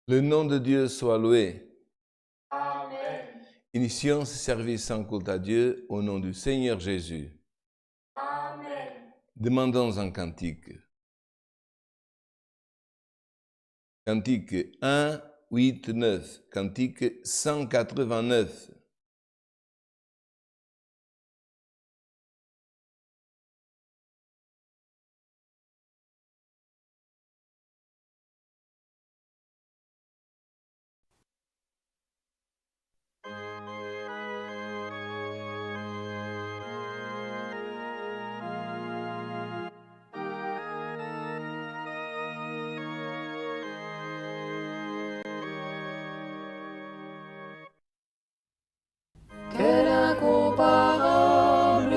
Le nom de Dieu soit loué. Amen. Initions ce service en culte à Dieu au nom du Seigneur Jésus. Amen. Demandons un cantique. Cantique 1, 8, 9. Cantique 189. Quel incomparable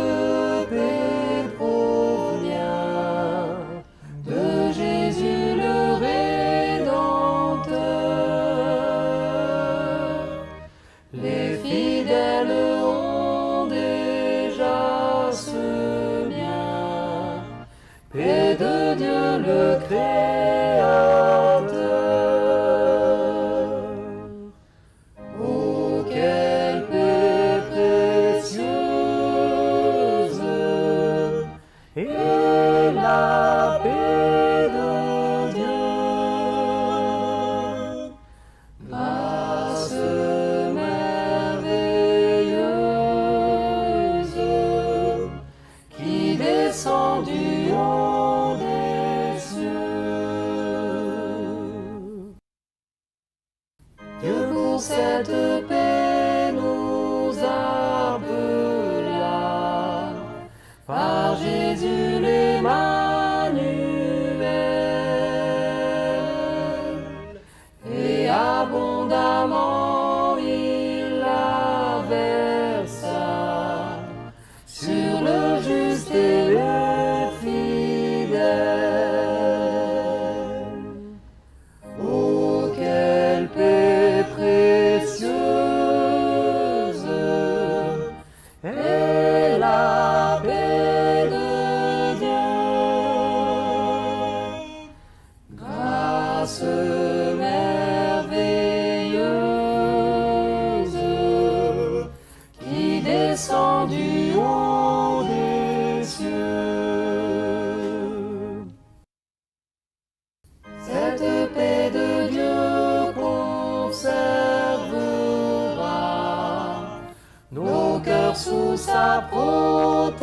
paix provient de Jésus le Rédempteur. Les fidèles ont déjà ce bien, paix de Dieu le Créateur. Oh, quelle paix précieuse est la paix de Dieu. Grâce merveilleuse qui descend du haut des cieux. Dieu pour cette paix nous appela par Jésus l'Emmanuel, et abondamment il la versa sur le juste et le fidèle. Oh, quelle paix précieuse est la paix de Dieu. Grâce merveilleuse qui descend du haut des cieux. Cette paix de Dieu conservera nos cœurs sous sa protection,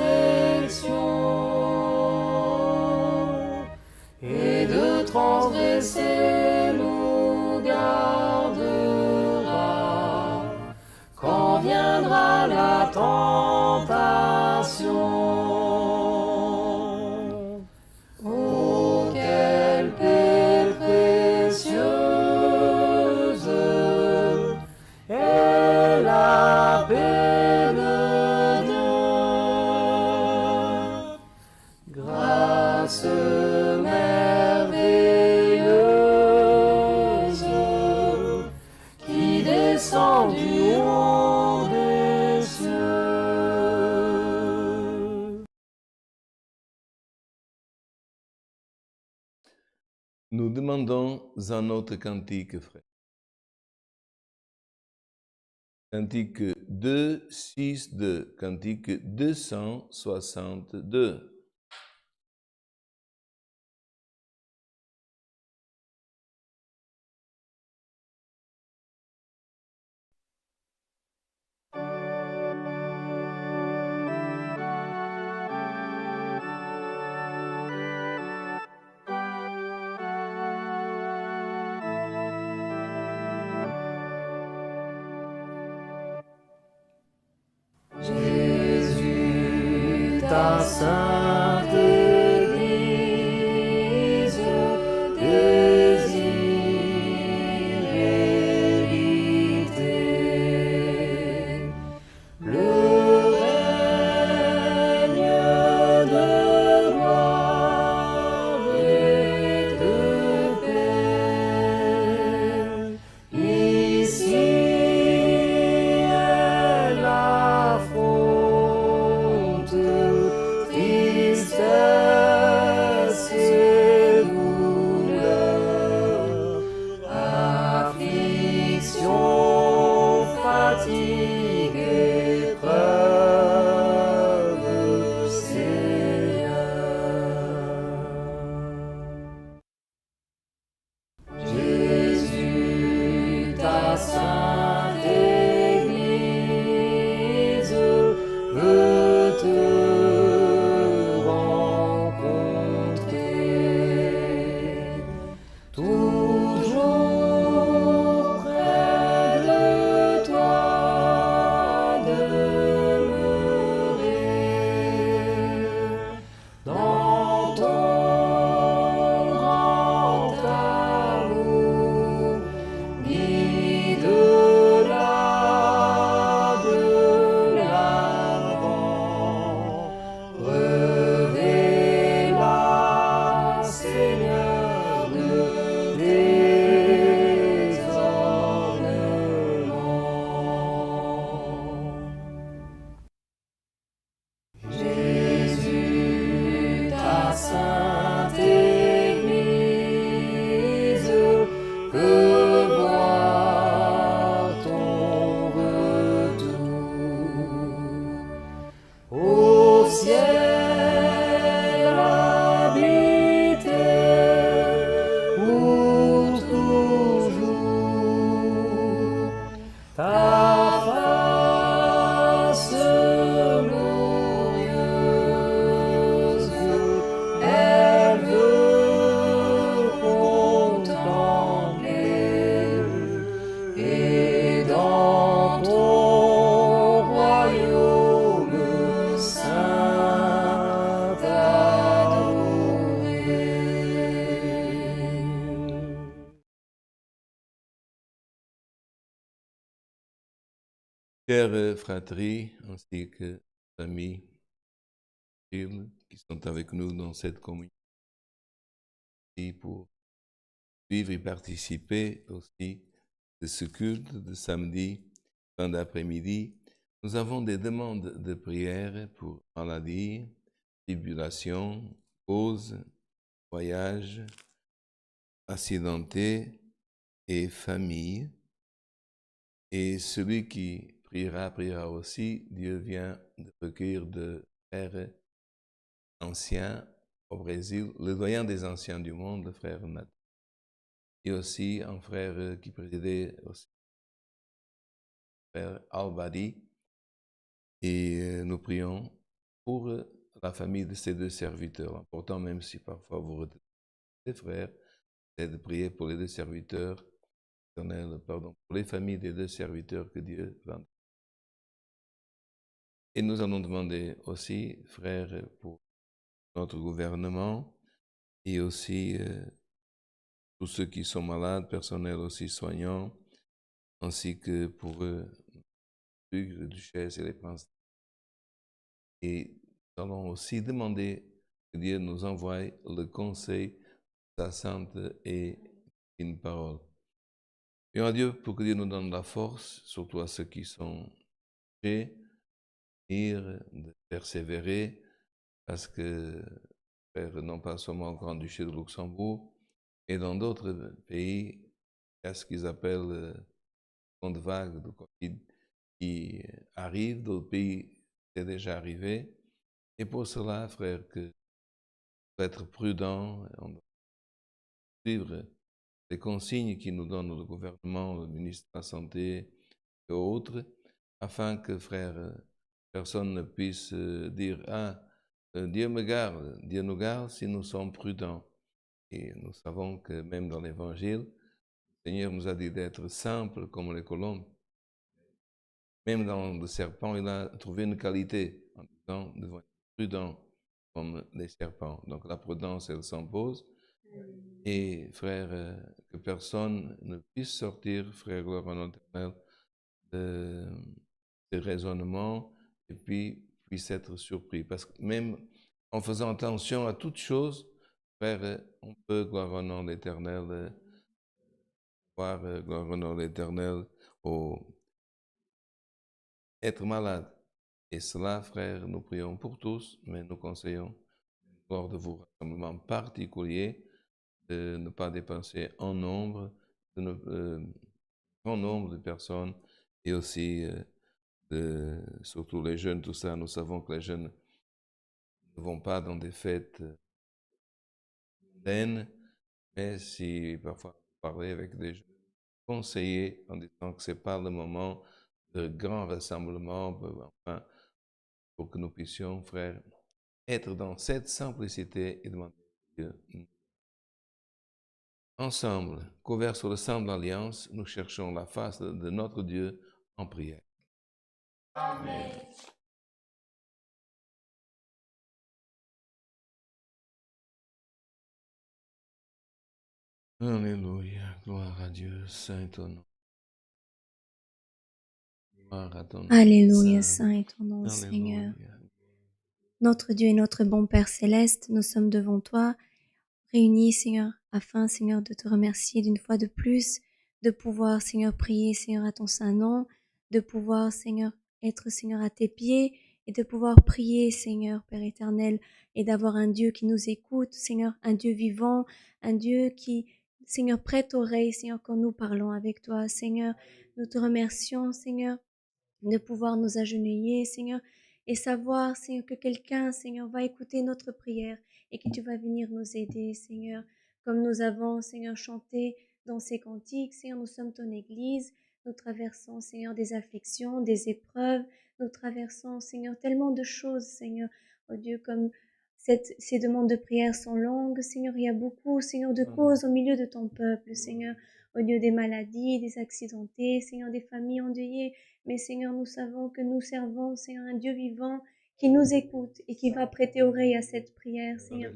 et de transgresser nous gardera quand viendra la tentation. Oh, quelle paix précieuse est la paix de Dieu. Grâce merveilleuse qui descend du haut des cieux. Nous demandons un autre cantique, frère. Cantique 2, 6, 2. Cantique 262. Jésus, ta sainte Église désire éviter le règne de gloire et de paix. Ici, elle affronte Chères fratries, ainsi que amis qui sont avec nous dans cette communion, pour vivre et participer aussi de ce culte de samedi, fin d'après-midi, nous avons des demandes de prière pour maladie, tribulation, cause, voyage, accidenté et famille. Et celui qui priera aussi. Dieu vient de recueillir de frères anciens au Brésil, le doyen des anciens du monde, le frère Nathan. Et aussi un frère qui présidait aussi, le frère Albadi. Et nous prions pour la famille de ces deux serviteurs. Important, même si parfois vous retenez les frères, c'est de prier pour les deux serviteurs, pardon, pour les familles des deux serviteurs que Dieu va. Et nous allons demander aussi, frères, pour notre gouvernement et aussi tous ceux qui sont malades, personnel aussi soignant, ainsi que pour eux, les duchesses et les princes. Et nous allons aussi demander que Dieu nous envoie le conseil de sa sainte et une parole. Prions à Dieu pour que Dieu nous donne la force, surtout à ceux qui sont âgés, de persévérer, parce que, frère, non pas seulement au Grand-Duché de Luxembourg, et dans d'autres pays, il y a ce qu'ils appellent seconde vague de Covid qui arrive, d'autres pays, c'est déjà arrivé. Et pour cela, frère, que pour être prudent, on doit suivre les consignes qui nous donne le gouvernement, le ministre de la Santé et autres, afin que, frère, personne ne puisse dire « Ah, Dieu me garde, Dieu nous garde si nous sommes prudents. » Et nous savons que même dans l'Évangile, le Seigneur nous a dit d'être simples comme les colombes. Même dans le serpent, il a trouvé une qualité en disant « devons être prudents comme les serpents. » Donc la prudence, elle s'impose. Et frère, que personne ne puisse sortir, frère, gloire en éternel, de ces raisonnements et puis puisse être surpris. Parce que même en faisant attention à toutes choses, frère, on peut, gloire au nom de l'Éternel, voir, gloire au nom de l'Éternel, être malade. Et cela, frère, nous prions pour tous, mais nous conseillons, lors de vos rassemblements particuliers, de ne pas dépenser en nombre, grand nombre de personnes, et aussi surtout les jeunes, tout ça. Nous savons que les jeunes ne vont pas dans des fêtes mondaines, mais si parfois vous parlez avec des jeunes, conseillez en disant que ce n'est pas le moment de grands rassemblements, enfin, pour que nous puissions, frères, être dans cette simplicité et demander à Dieu. Ensemble, couverts sur le sang de l'Alliance, nous cherchons la face de notre Dieu en prière. Amen. Alléluia, gloire à Dieu, saint ton nom. Gloire à ton nom. Alléluia, saint est ton nom, Seigneur. Notre Dieu et notre bon Père céleste, nous sommes devant toi, réunis, Seigneur, afin, Seigneur, de te remercier d'une fois de plus, de pouvoir, Seigneur, prier, Seigneur, à ton saint nom, de pouvoir, Seigneur, être, Seigneur, à tes pieds, et de pouvoir prier, Seigneur, Père éternel, et d'avoir un Dieu qui nous écoute, Seigneur, un Dieu vivant, un Dieu qui, Seigneur, prête oreille, Seigneur, quand nous parlons avec toi, Seigneur. Nous te remercions, Seigneur, de pouvoir nous agenouiller, Seigneur, et savoir, Seigneur, que quelqu'un, Seigneur, va écouter notre prière et que tu vas venir nous aider, Seigneur. Comme nous avons, Seigneur, chanté dans ces cantiques, Seigneur, nous sommes ton Église, nous traversons, Seigneur, des afflictions, des épreuves, nous traversons, Seigneur, tellement de choses, Seigneur, oh Dieu, comme ces demandes de prière sont longues, Seigneur, il y a beaucoup, Seigneur, de causes au milieu de ton peuple, Seigneur, au lieu des maladies, des accidentés, Seigneur, des familles endeuillées. Mais Seigneur, nous savons que nous servons, Seigneur, un Dieu vivant qui nous écoute et qui va prêter oreille à cette prière, Seigneur.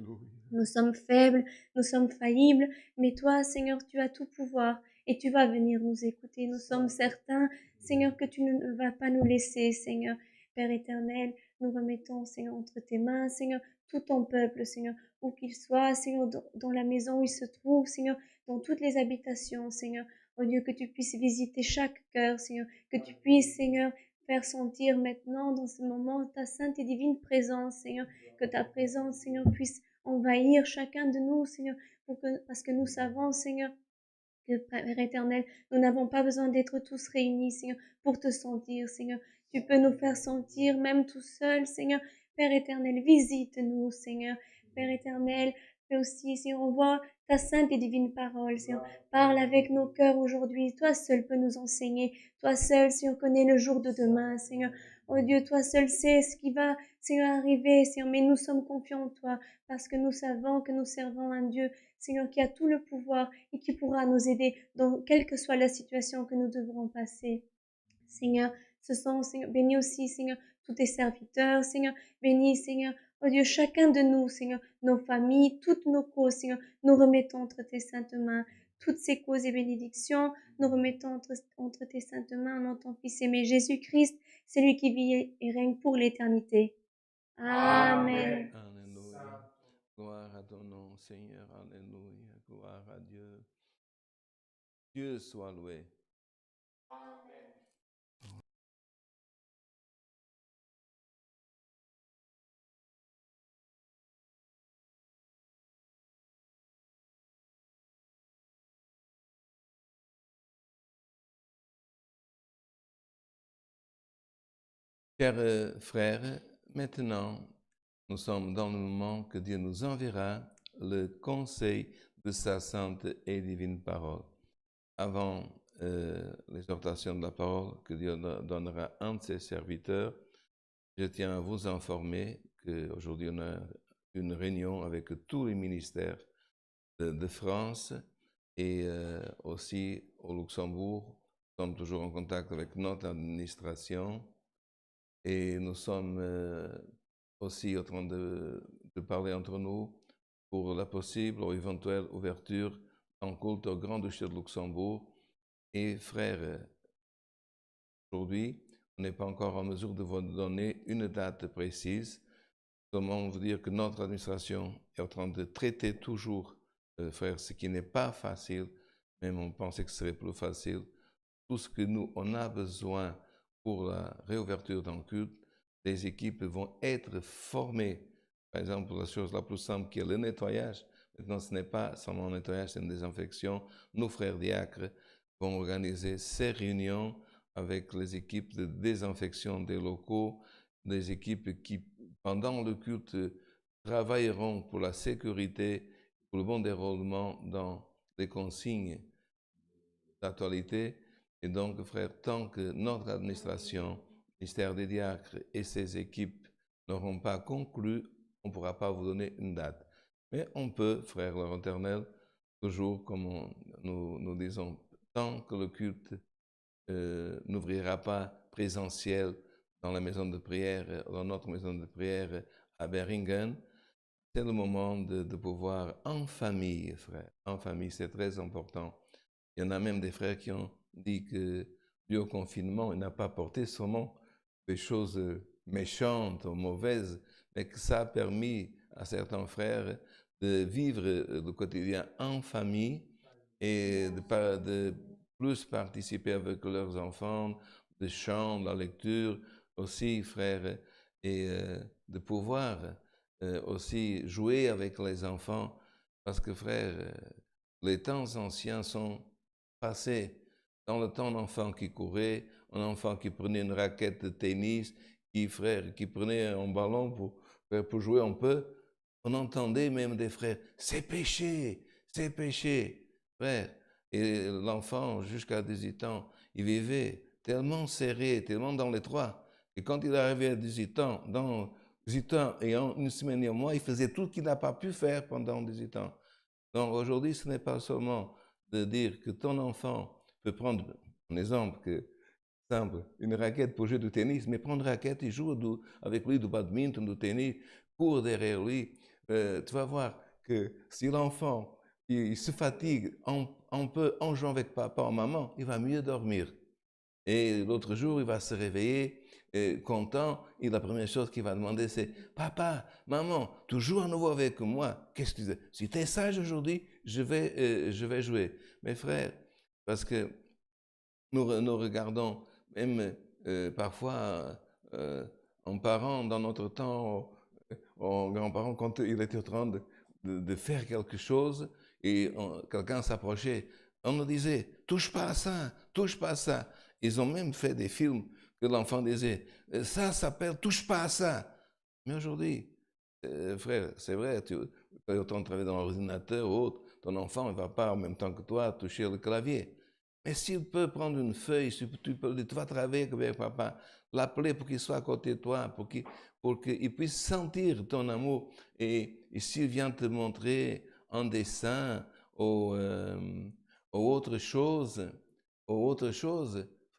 Nous sommes faibles, nous sommes faillibles, mais toi, Seigneur, tu as tout pouvoir et tu vas venir nous écouter. Nous sommes certains, Seigneur, que tu ne vas pas nous laisser, Seigneur. Père éternel, nous remettons, Seigneur, entre tes mains, Seigneur, tout ton peuple, Seigneur, où qu'il soit, Seigneur, dans la maison où il se trouve, Seigneur, dans toutes les habitations, Seigneur. Oh Dieu, que tu puisses visiter chaque cœur, Seigneur, que tu puisses, Seigneur, faire sentir maintenant, dans ce moment, ta sainte et divine présence, Seigneur, que ta présence, Seigneur, puisse envahir chacun de nous, Seigneur, parce que nous savons, Seigneur, que Père éternel, nous n'avons pas besoin d'être tous réunis, Seigneur, pour te sentir, Seigneur. Tu peux nous faire sentir même tout seul, Seigneur. Père éternel, visite-nous, Seigneur. Père éternel, fais aussi, Seigneur, envoie ta sainte et divine parole, Seigneur. Parle avec nos cœurs aujourd'hui. Toi seul peux nous enseigner. Toi seul, Seigneur, connais le jour de demain, Seigneur. Oh Dieu, toi seul sais ce qui va, Seigneur, arriver, Seigneur. Mais nous sommes confiants en toi parce que nous savons que nous servons un Dieu, Seigneur, qui a tout le pouvoir et qui pourra nous aider dans quelle que soit la situation que nous devrons passer. Seigneur, ce sont, Seigneur, bénis aussi, Seigneur, tous tes serviteurs, Seigneur, bénis, Seigneur, oh Dieu, chacun de nous, Seigneur, nos familles, toutes nos causes, Seigneur, nous remettons entre tes saintes mains. Toutes ces causes et bénédictions, nous remettons entre tes saintes mains, en ton Fils aimé Jésus-Christ, c'est lui qui vit et règne pour l'éternité. Amen. Alléluia. Gloire à ton nom, Seigneur. Alléluia. Gloire à Dieu. Dieu soit loué. Amen. Chers frères, maintenant, nous sommes dans le moment que Dieu nous enverra le conseil de sa sainte et divine parole. Avant l'exhortation de la parole que Dieu donnera à un de ses serviteurs, je tiens à vous informer qu'aujourd'hui on a une réunion avec tous les ministères de France et aussi au Luxembourg. Nous sommes toujours en contact avec notre administration et nous sommes aussi en train de parler entre nous pour la possible ou éventuelle ouverture d'un culte au Grand-Duché de Luxembourg. Et frères, aujourd'hui, on n'est pas encore en mesure de vous donner une date précise. Seulement vous dire que notre administration est en train de traiter toujours, frères, ce qui n'est pas facile, même on pensait que ce serait plus facile. Tout ce que nous, on a besoin pour la réouverture d'un culte, les équipes vont être formées. Par exemple, la chose la plus simple qui est le nettoyage. Maintenant, ce n'est pas seulement un nettoyage, c'est une désinfection. Nos frères diacres vont organiser ces réunions avec les équipes de désinfection des locaux, des équipes qui, pendant le culte, travailleront pour la sécurité, pour le bon déroulement dans les consignes d'actualité. Et donc, frères, tant que notre administration, ministère des diacres et ses équipes n'auront pas conclu, on ne pourra pas vous donner une date. Mais on peut, frères leur éternel, toujours, comme nous disons, tant que le culte n'ouvrira pas présentiel dans la maison de prière, dans notre maison de prière à Beringen, c'est le moment de pouvoir en famille, frères. En famille, c'est très important. Il y en a même des frères qui ont dit que dû au confinement, il n'a pas porté seulement des choses méchantes ou mauvaises, mais que ça a permis à certains frères de vivre le quotidien en famille et de plus participer avec leurs enfants, de chants, de la lecture aussi, frères, et de pouvoir aussi jouer avec les enfants, parce que, frères, les temps anciens sont passés. Dans le temps d'enfant qui courait, un enfant qui prenait une raquette de tennis, qui prenait un ballon pour jouer un peu, on entendait même des frères, c'est péché, frère. Et l'enfant, jusqu'à 18 ans, il vivait tellement serré, tellement dans l'étroit, et quand il arrivait à 18 ans, dans 18 ans et en une semaine et un mois, il faisait tout ce qu'il n'a pas pu faire pendant 18 ans. Donc aujourd'hui, ce n'est pas seulement de dire que ton enfant peut prendre un exemple simple, une raquette pour jouer du tennis, mais prendre une raquette et joue avec lui du badminton, du tennis, court derrière lui. Tu vas voir que si l'enfant il se fatigue un peu en jouant avec papa ou maman, il va mieux dormir. Et l'autre jour, il va se réveiller content, et la première chose qu'il va demander, c'est Papa, maman, tu joues à nouveau avec moi. Qu'est-ce que tu dis? Si tu es sage aujourd'hui, je vais jouer. Mes frères, parce que nous regardons, même parfois, en parents, dans notre temps, en grands-parents, quand il était en train de faire quelque chose et quelqu'un s'approchait, on nous disait, touche pas à ça, touche pas à ça. Ils ont même fait des films que l'enfant disait, ça s'appelle touche pas à ça. Mais aujourd'hui, frère, c'est vrai, tu es en train de travailler dans l'ordinateur ou autre, ton enfant ne va pas en même temps que toi toucher le clavier. Mais s'il peut prendre une feuille, si tu vas travailler avec papa, l'appeler pour qu'il soit à côté de toi, pour qu'il puisse sentir ton amour. Et s'il vient te montrer un dessin ou, autre chose,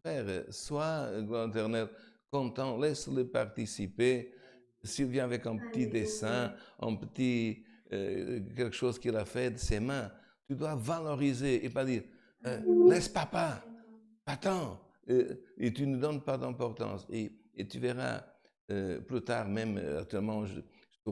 frère, sois, gloire éternelle, content, laisse-le participer. S'il vient avec un petit dessin, un petit quelque chose qu'il a fait de ses mains, tu dois valoriser et pas dire laisse papa, attends, et tu ne donnes pas d'importance. Et tu verras plus tard, même actuellement,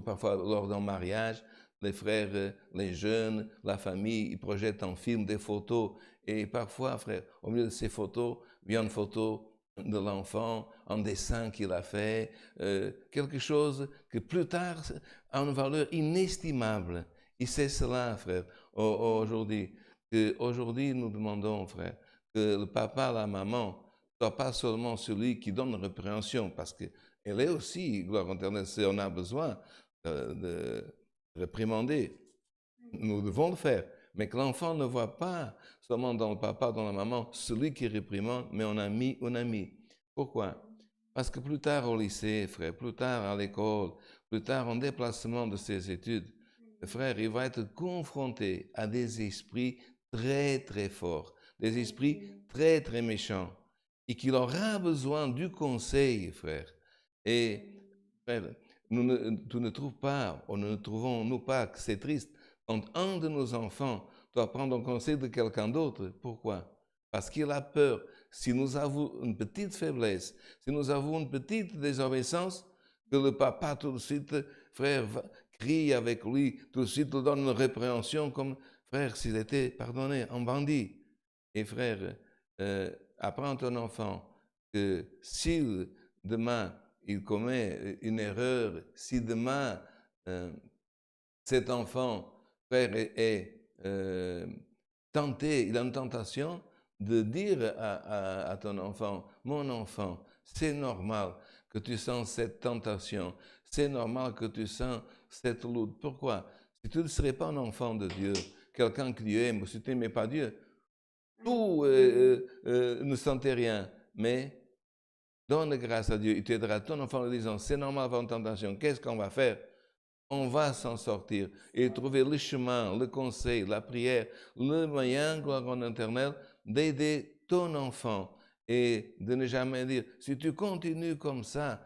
parfois lors d'un mariage, les frères, les jeunes, la famille, ils projettent en film des photos. Et parfois, frère, au milieu de ces photos, vient une photo de l'enfant, un dessin qu'il a fait, quelque chose que plus tard a une valeur inestimable. Et c'est cela, frère, aujourd'hui. Aujourd'hui, nous demandons, frère, que le papa, la maman, ne soit pas seulement celui qui donne répréhension, parce qu'elle est aussi, gloire éternelle, si on a besoin de réprimander, nous devons le faire. Mais que l'enfant ne voit pas seulement dans le papa, dans la maman, celui qui réprimande, mais en ami, un ami. Pourquoi? Parce que plus tard au lycée, frère, plus tard à l'école, plus tard en déplacement de ses études, frère, il va être confronté à des esprits très, très forts, des esprits très, très méchants, et qu'il aura besoin du conseil, frère. Et, frère, tu ne trouves pas, ou ne trouvons-nous pas que c'est triste quand un de nos enfants doit prendre un conseil de quelqu'un d'autre? Pourquoi? Parce qu'il a peur. Si nous avons une petite faiblesse, si nous avons une petite désobéissance, que le papa tout de suite, frère, crie avec lui, tout de suite il donne une répréhension comme, frère, s'il était pardonné, un bandit. Et frère, apprends à ton enfant que s'il demain il commet une erreur, si demain cet enfant, frère, est tenté, il a une tentation de dire à ton enfant, mon enfant, c'est normal que tu sens cette tentation, c'est normal que tu sens cette lutte. Pourquoi? Si tu ne serais pas un enfant de Dieu, quelqu'un qui Dieu aime, si tu n'aimais pas Dieu, tout ne sentait rien, mais donne grâce à Dieu, il t'aidera ton enfant en disant, c'est normal d'avoir une tentation, qu'est-ce qu'on va faire? On va s'en sortir et trouver le chemin, le conseil, la prière, le moyen, gloire en éternel, d'aider ton enfant et de ne jamais dire, si tu continues comme ça,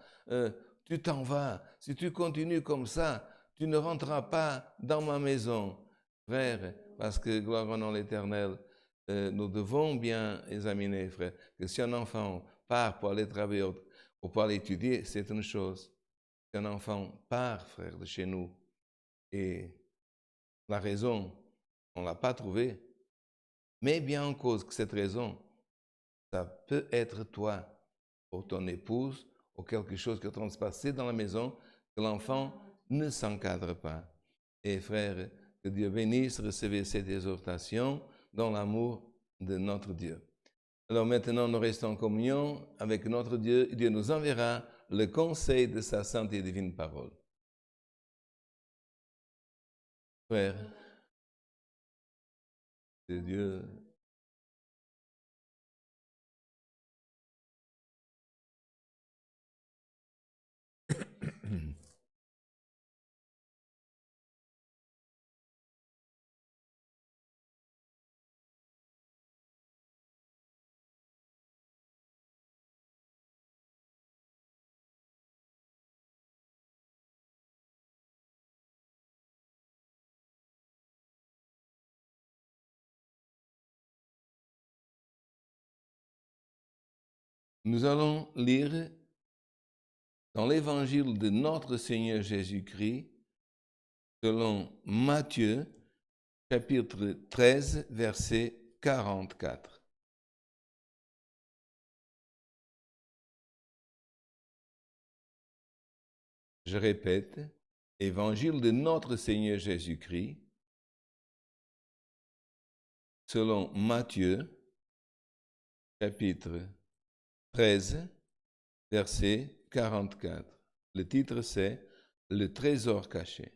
tu t'en vas. Si tu continues comme ça, tu ne rentreras pas dans ma maison. Frère, parce que gloire en l'éternel, nous devons bien examiner, frère, que si un enfant part pour aller travailler ou pour aller étudier, c'est une chose. Si un enfant part, frère, de chez nous, et la raison, on ne l'a pas trouvée, mais bien en cause que cette raison, ça peut être toi, ou ton épouse, ou quelque chose qui est en train de se passer dans la maison, que l'enfant ne s'encadre pas. Et frère, que Dieu bénisse, recevez cette exhortation dans l'amour de notre Dieu. Alors maintenant, nous restons en communion avec notre Dieu. Dieu nous enverra le conseil de sa sainte et divine parole. Frère, de Dieu, Nous allons lire dans l'évangile de notre Seigneur Jésus-Christ, selon Matthieu, chapitre 13, verset 44. Je répète, évangile de notre Seigneur Jésus-Christ, selon Matthieu, chapitre 13, verset 44. Le titre c'est « Le trésor caché ».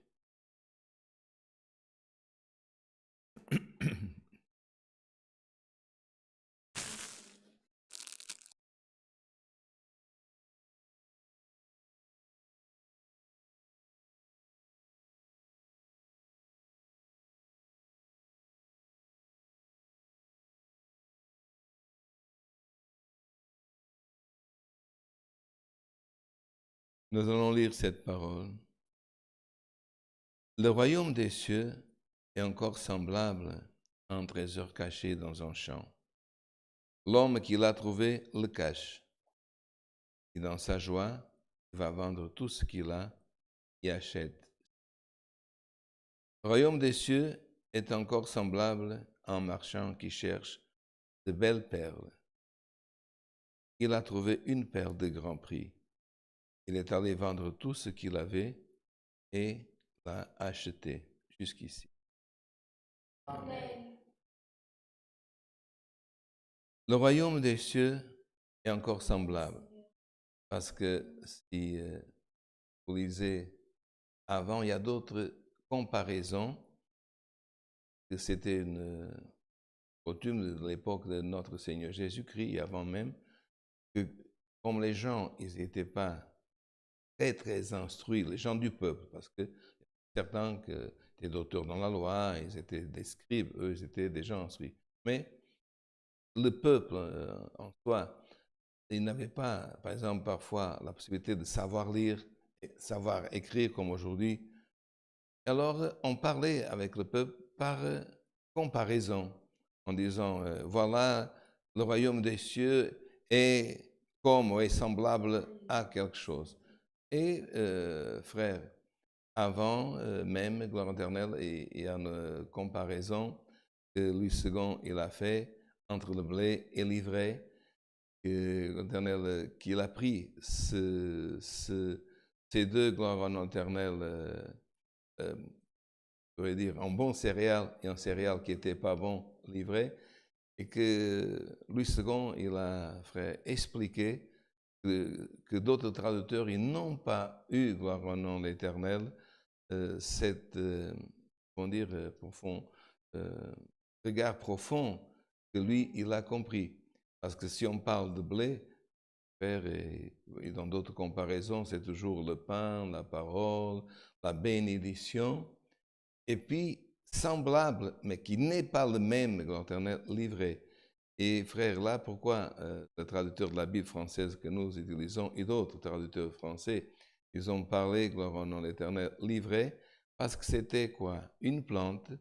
Nous allons lire cette parole. Le royaume des cieux est encore semblable à un trésor caché dans un champ. L'homme qui l'a trouvé le cache. Et dans sa joie, il va vendre tout ce qu'il a et achète. Le royaume des cieux est encore semblable à un marchand qui cherche de belles perles. Il a trouvé une perle de grand prix. Il est allé vendre tout ce qu'il avait et l'a acheté jusqu'ici. Amen. Le royaume des cieux est encore semblable. Parce que si vous lisez avant, il y a d'autres comparaisons, que c'était une coutume de l'époque de notre Seigneur Jésus-Christ, et avant même, que comme les gens, ils n'étaient pas très instruits, les gens du peuple, parce que certains qui étaient d'auteurs dans la loi, ils étaient des scribes, eux, ils étaient des gens instruits. Mais le peuple en soi, il n'avait pas, par exemple, parfois la possibilité de savoir lire, et savoir écrire comme aujourd'hui. Alors, on parlait avec le peuple par comparaison, en disant, voilà, le royaume des cieux est comme ou est semblable à quelque chose. Et, frères, avant même, gloire éternelle, il y a une comparaison que Louis II il a fait entre le blé et l'ivraie, qu'il a pris ces deux, gloire en éternel, je pourrais dire, un bon céréal et un céréal qui n'était pas bon, l'ivraie, et que Louis II il a, frère, expliqué que d'autres traducteurs, ils n'ont pas eu, gloire au nom de l'Éternel, cette, comment dire, profond, regard profond que lui, il a compris. Parce que si on parle de blé, frère, et dans d'autres comparaisons, c'est toujours le pain, la parole, la bénédiction, et puis semblable, mais qui n'est pas le même, gloire éternelle, livré. Et frère, là, pourquoi le traducteur de la Bible française que nous utilisons et d'autres traducteurs français, ils ont parlé, gloire au nom de l'Éternel, livré, parce que c'était quoi? Une plante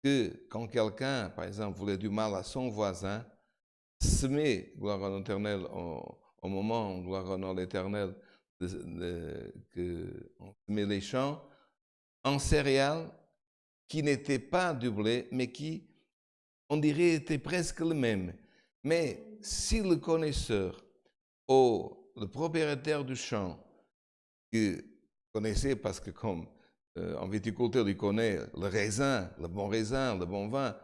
que quand quelqu'un, par exemple, voulait du mal à son voisin, semer, gloire au nom de l'Éternel, au moment, gloire au nom de l'Éternel, qu'on semait les champs, en céréales qui n'étaient pas du blé, mais qui, on dirait, était presque le même. Mais si le connaisseur ou le propriétaire du champ, qui connaissait, parce que comme en viticulture, il connaît le raisin, le bon vin,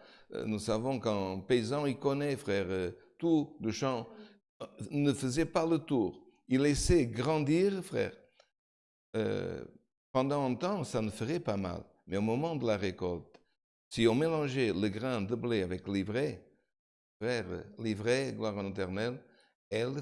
nous savons qu'un paysan, il connaît, frère, tout du champ, ne faisait pas le tour. Il laissait grandir, frère. Pendant un temps, ça ne ferait pas mal. Mais au moment de la récolte, si on mélangeait le grain de blé avec l'ivraie, frère, l'ivraie, gloire en éternel, elle,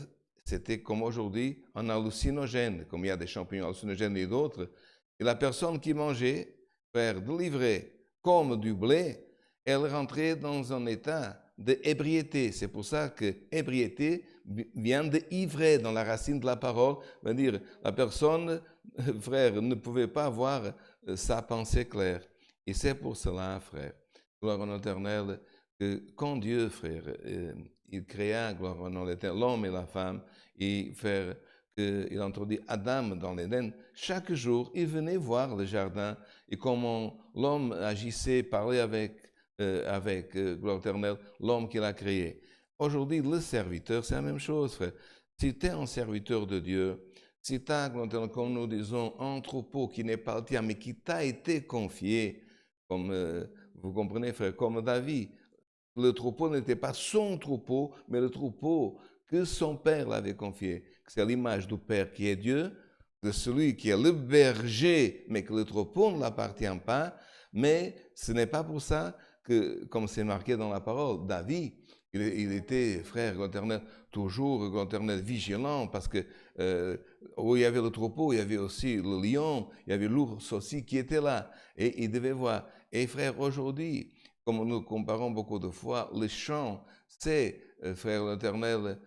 c'était comme aujourd'hui un hallucinogène, comme il y a des champignons hallucinogènes et d'autres. Et la personne qui mangeait, frère, de l'ivraie comme du blé, elle rentrait dans un état d'ébriété. C'est pour ça que ébriété vient de ivrer dans la racine de la parole. veut dire la personne, frère, ne pouvait pas avoir sa pensée claire. Et c'est pour cela, frère, gloire en éternel, que quand Dieu, frère, il créa, gloire au nom de l'Éternel, l'homme et la femme, et il introduit Adam dans l'Éden. Chaque jour, il venait voir le jardin et comment l'homme agissait, parlait avec gloire éternelle, l'homme qu'il a créé. Aujourd'hui, le serviteur, c'est la même chose, frère. Si tu es un serviteur de Dieu, si tu as, comme nous disons, un troupeau qui n'est pas le tien, mais qui t'a été confié, comme vous comprenez, frère, comme David, le troupeau n'était pas son troupeau, mais le troupeau que son père l'avait confié. C'est l'image du Père qui est Dieu, de celui qui est le berger, mais que le troupeau ne l'appartient pas. Mais ce n'est pas pour ça que, comme c'est marqué dans la parole, David, il était, frère l'Éternel, toujours l'Éternel vigilant, parce que où il y avait le troupeau, il y avait aussi le lion, il y avait l'ours aussi qui était là, et il devait voir. Et frère, aujourd'hui, comme nous comparons beaucoup de fois, le chant, c'est, frère l'Éternel,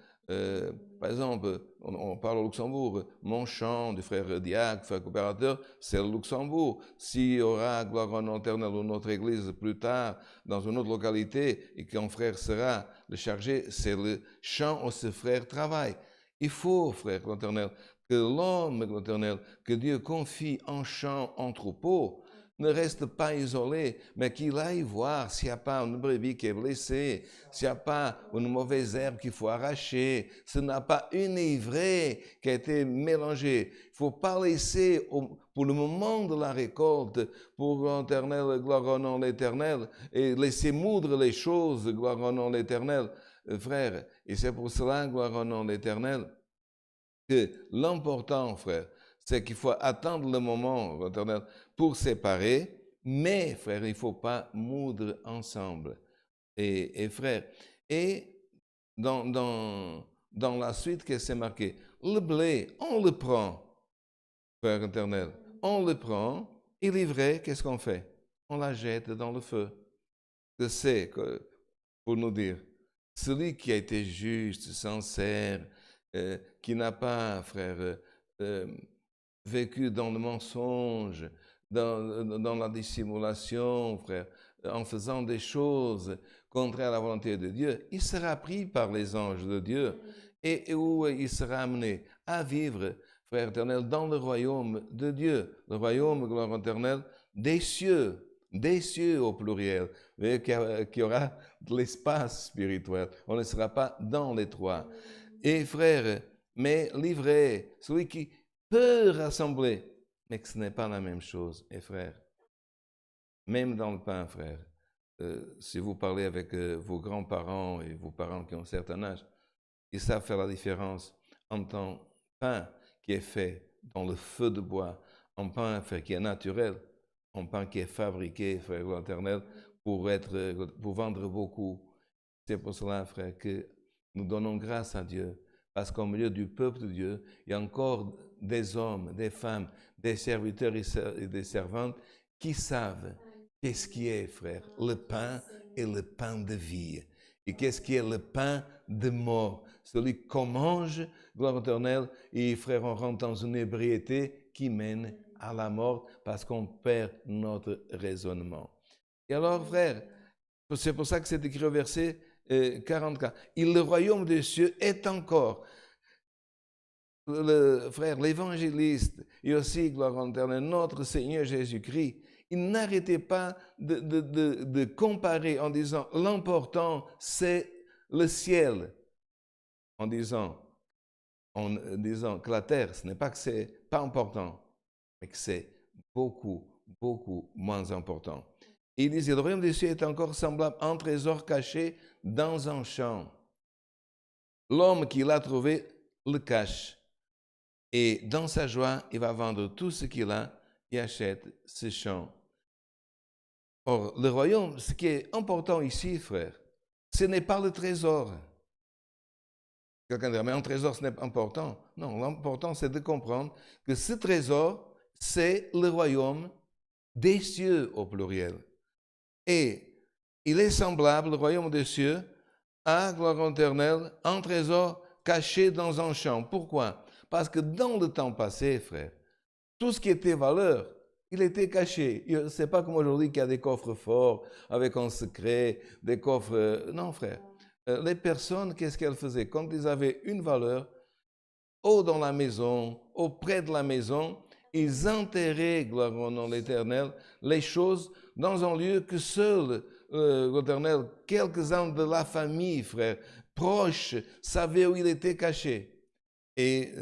par exemple, on parle au Luxembourg, mon chant du frère Diacre, frère coopérateur, c'est le Luxembourg. S'il y aura, gloire au nom éternel, ou notre église plus tard, dans une autre localité, et qu'un frère sera le chargé, c'est le chant où ce frère travaille. Il faut, frère l'Éternel, que l'homme, l'Éternel, que Dieu confie en chant, en troupeau, ne reste pas isolé, mais qu'il aille voir s'il n'y a pas une brebis qui est blessée, s'il n'y a pas une mauvaise herbe qu'il faut arracher, s'il n'y a pas une ivrée qui a été mélangée. Il ne faut pas laisser, pour le moment de la récolte, pour l'éternel, gloire au nom de l'Éternel, et laisser moudre les choses, gloire au nom de l'Éternel, frère. Et c'est pour cela, gloire au nom de l'Éternel, que l'important, frère, c'est qu'il faut attendre le moment, l'Éternel, pour séparer, mais, frère, il ne faut pas moudre ensemble. Et frère, et dans la suite, qu'est-ce que c'est marqué? Le blé, on le prend, frère éternel, on le prend, et l'ivraie, qu'est-ce qu'on fait? On la jette dans le feu. C'est, pour nous dire, celui qui a été juste, sincère, qui n'a pas, frère, vécu dans le mensonge, dans la dissimulation, frère, en faisant des choses contraires à la volonté de Dieu, il sera pris par les anges de Dieu et où il sera amené à vivre, frère éternel, dans le royaume de Dieu, le royaume, gloire éternelle, des cieux au pluriel, qui aura de l'espace spirituel. On ne sera pas dans les trois. Et frère, mais l'ivraie, celui qui peut rassembler, mais que ce n'est pas la même chose. Et frère, même dans le pain, frère, si vous parlez avec vos grands-parents et vos parents qui ont un certain âge, ils savent faire la différence entre un pain qui est fait dans le feu de bois, un pain, frère, qui est naturel, un pain qui est fabriqué, frère éternel, pour vendre beaucoup. C'est pour cela, frère, que nous donnons grâce à Dieu, parce qu'au milieu du peuple de Dieu, il y a encore des hommes, des femmes, des serviteurs et des servantes qui savent qu'est-ce qui est, frère, le pain et le pain de vie. Et qu'est-ce qui est le pain de mort? Celui qu'on mange, gloire éternelle, et frère, on rentre dans une ébriété qui mène à la mort parce qu'on perd notre raisonnement. Et alors, frère, c'est pour ça que c'est écrit au verset 44. Et le royaume des cieux est encore. Frère, l'évangéliste et aussi, gloire éternelle, notre Seigneur Jésus-Christ, il n'arrêtait pas de comparer en disant l'important c'est le ciel, en disant que la terre, ce n'est pas que c'est pas important, mais que c'est beaucoup, beaucoup moins important. Et il disait, le royaume des cieux est encore semblable à un trésor caché dans un champ. L'homme qui l'a trouvé le cache. Et dans sa joie, il va vendre tout ce qu'il a et achète ce champ. Or, le royaume, ce qui est important ici, frère, ce n'est pas le trésor. Quelqu'un dirait, mais un trésor, ce n'est pas important. Non, l'important, c'est de comprendre que ce trésor, c'est le royaume des cieux au pluriel. Et il est semblable, le royaume des cieux, à, gloire éternelle, un trésor caché dans un champ. Pourquoi? Parce que dans le temps passé, frère, tout ce qui était valeur, il était caché. Ce n'est pas comme aujourd'hui qu'il y a des coffres forts avec un secret, des coffres... Non, frère. les personnes, qu'est-ce qu'elles faisaient? Quand ils avaient une valeur, ou dans la maison, auprès de la maison, ils enterraient, gloire au nom de l'Éternel, les choses dans un lieu que seul l'Éternel, quelques-uns de la famille, frère, proches, savaient où il était caché. Et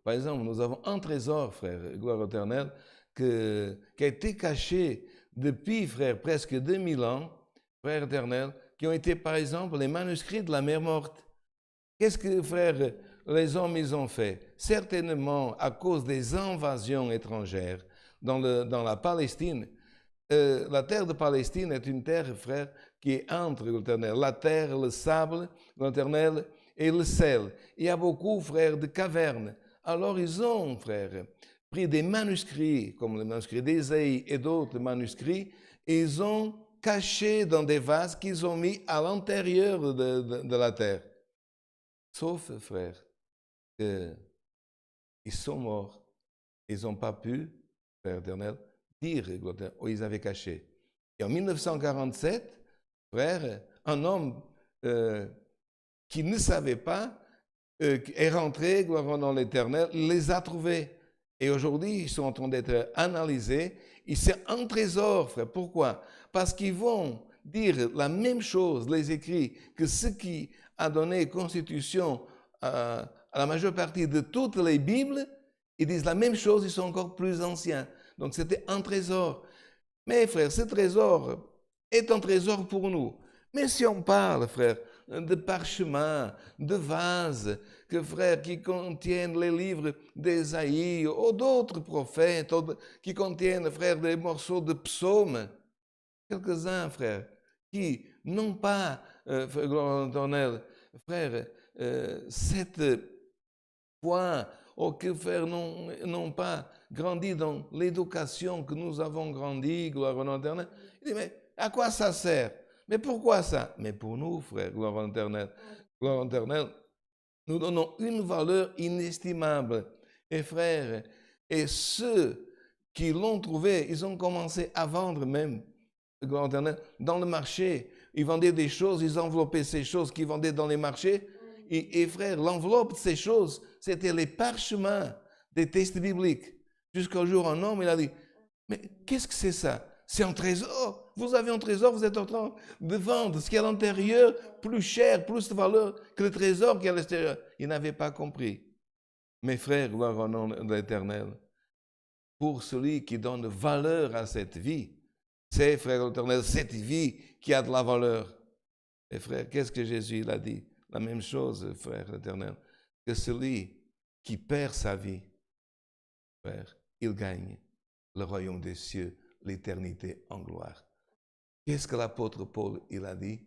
par exemple, nous avons un trésor, frère, gloire au Éternel, qui a été caché depuis, frère, presque 2000 ans, frère éternel, qui ont été, par exemple, les manuscrits de la mer morte. Qu'est-ce que, frère, les hommes, ils ont fait? Certainement, à cause des invasions étrangères dans la Palestine. La terre de Palestine est une terre, frère, qui est entre l'Éternel, la terre, le sable, l'Éternel et le sel. Il y a beaucoup, frère, de cavernes. Alors, ils ont, frère, pris des manuscrits, comme le manuscrit d'Ésaïe et d'autres manuscrits, et ils ont caché dans des vases qu'ils ont mis à l'intérieur de la terre. Sauf, frère, qu'ils sont morts. Ils n'ont pas pu, frère éternel, dire où ils avaient caché. Et en 1947, frère, un homme qui ne savait pas est rentré, gloire au nom de l'Éternel, les a trouvés. Et aujourd'hui, ils sont en train d'être analysés. Et c'est un trésor, frère. Pourquoi? Parce qu'ils vont dire la même chose, les écrits, que ce qui a donné constitution à la majeure partie de toutes les Bibles, ils disent la même chose, ils sont encore plus anciens. Donc c'était un trésor. Mais frère, ce trésor est un trésor pour nous. Mais si on parle, frère, de parchemins, de vases, que frère, qui contiennent les livres d'Ésaïe ou d'autres prophètes, qui contiennent, frère, des morceaux de psaumes, quelques-uns, frère, qui n'ont pas, frère, gloire à l'Éternel, frère, cette foi, ou que, frère, n'ont pas grandi dans l'éducation que nous avons grandi, gloire à l'Éternel. Il dit, mais à quoi ça sert? Mais pourquoi ça? Mais pour nous, frère, gloire à l'Éternel, gloire à l'Éternel, nous donnons une valeur inestimable. Et frère, et ceux qui l'ont trouvé, ils ont commencé à vendre même, gloire à l'Éternel, dans le marché. Ils vendaient des choses, ils enveloppaient ces choses qu'ils vendaient dans les marchés. Et frère, l'enveloppe de ces choses, c'était les parchemins des textes bibliques. Jusqu'au jour, un homme, il a dit, mais qu'est-ce que c'est ça? C'est un trésor. Vous avez un trésor, vous êtes en train de vendre ce qui est à l'intérieur, plus cher, plus de valeur que le trésor qui est à l'extérieur. Il n'avait pas compris. Mes frères, gloire au nom de l'Éternel, pour celui qui donne valeur à cette vie, c'est, frère l'Éternel, cette vie qui a de la valeur. Et frère, qu'est-ce que Jésus il a dit? La même chose, frère l'Éternel, que celui qui perd sa vie, frère, il gagne le royaume des cieux, l'éternité en gloire. Qu'est-ce que l'apôtre Paul, il a dit?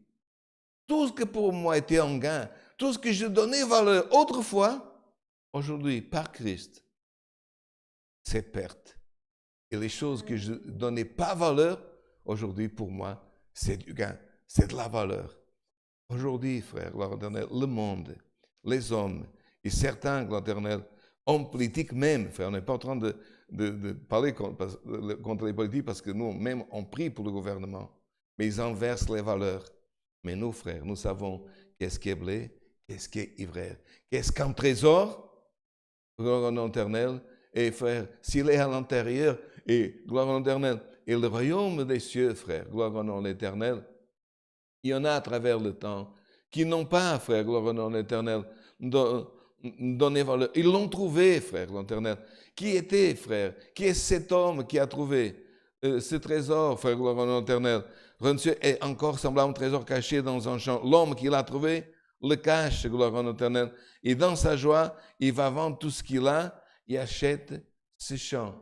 Tout ce que pour moi était un gain, tout ce que je donnais valeur autrefois, aujourd'hui, par Christ, c'est perte. Et les choses que je ne donnais pas valeur, aujourd'hui, pour moi, c'est du gain, c'est de la valeur. Aujourd'hui, frère, gloire éternelle, le monde, les hommes, et certains, gloire éternelle, hommes politiques même, frère, on n'est pas en train de parler contre les politiques parce que nous, même, on prie pour le gouvernement, mais ils inversent les valeurs. Mais nous, frères, nous savons qu'est-ce qui est blé, qu'est-ce qui est ivraie, qu'est-ce qu'un trésor, gloire au nom éternel, et frère, s'il est à l'intérieur, et gloire au nom éternel, et le royaume des cieux, frère, gloire au nom de l'Éternel, il y en a à travers le temps qui n'ont pas, frère, gloire au nom de l'Éternel, donné valeur. Ils l'ont trouvé, frère, l'Éternel. Qui était, frère? Qui est cet homme qui a trouvé ce trésor, frère, gloire au nom de l'Éternel? Est encore semblable à un trésor caché dans un champ. L'homme qui l'a trouvé le cache, gloire au nom de l'Éternel. Et dans sa joie, il va vendre tout ce qu'il a et achète ce champ.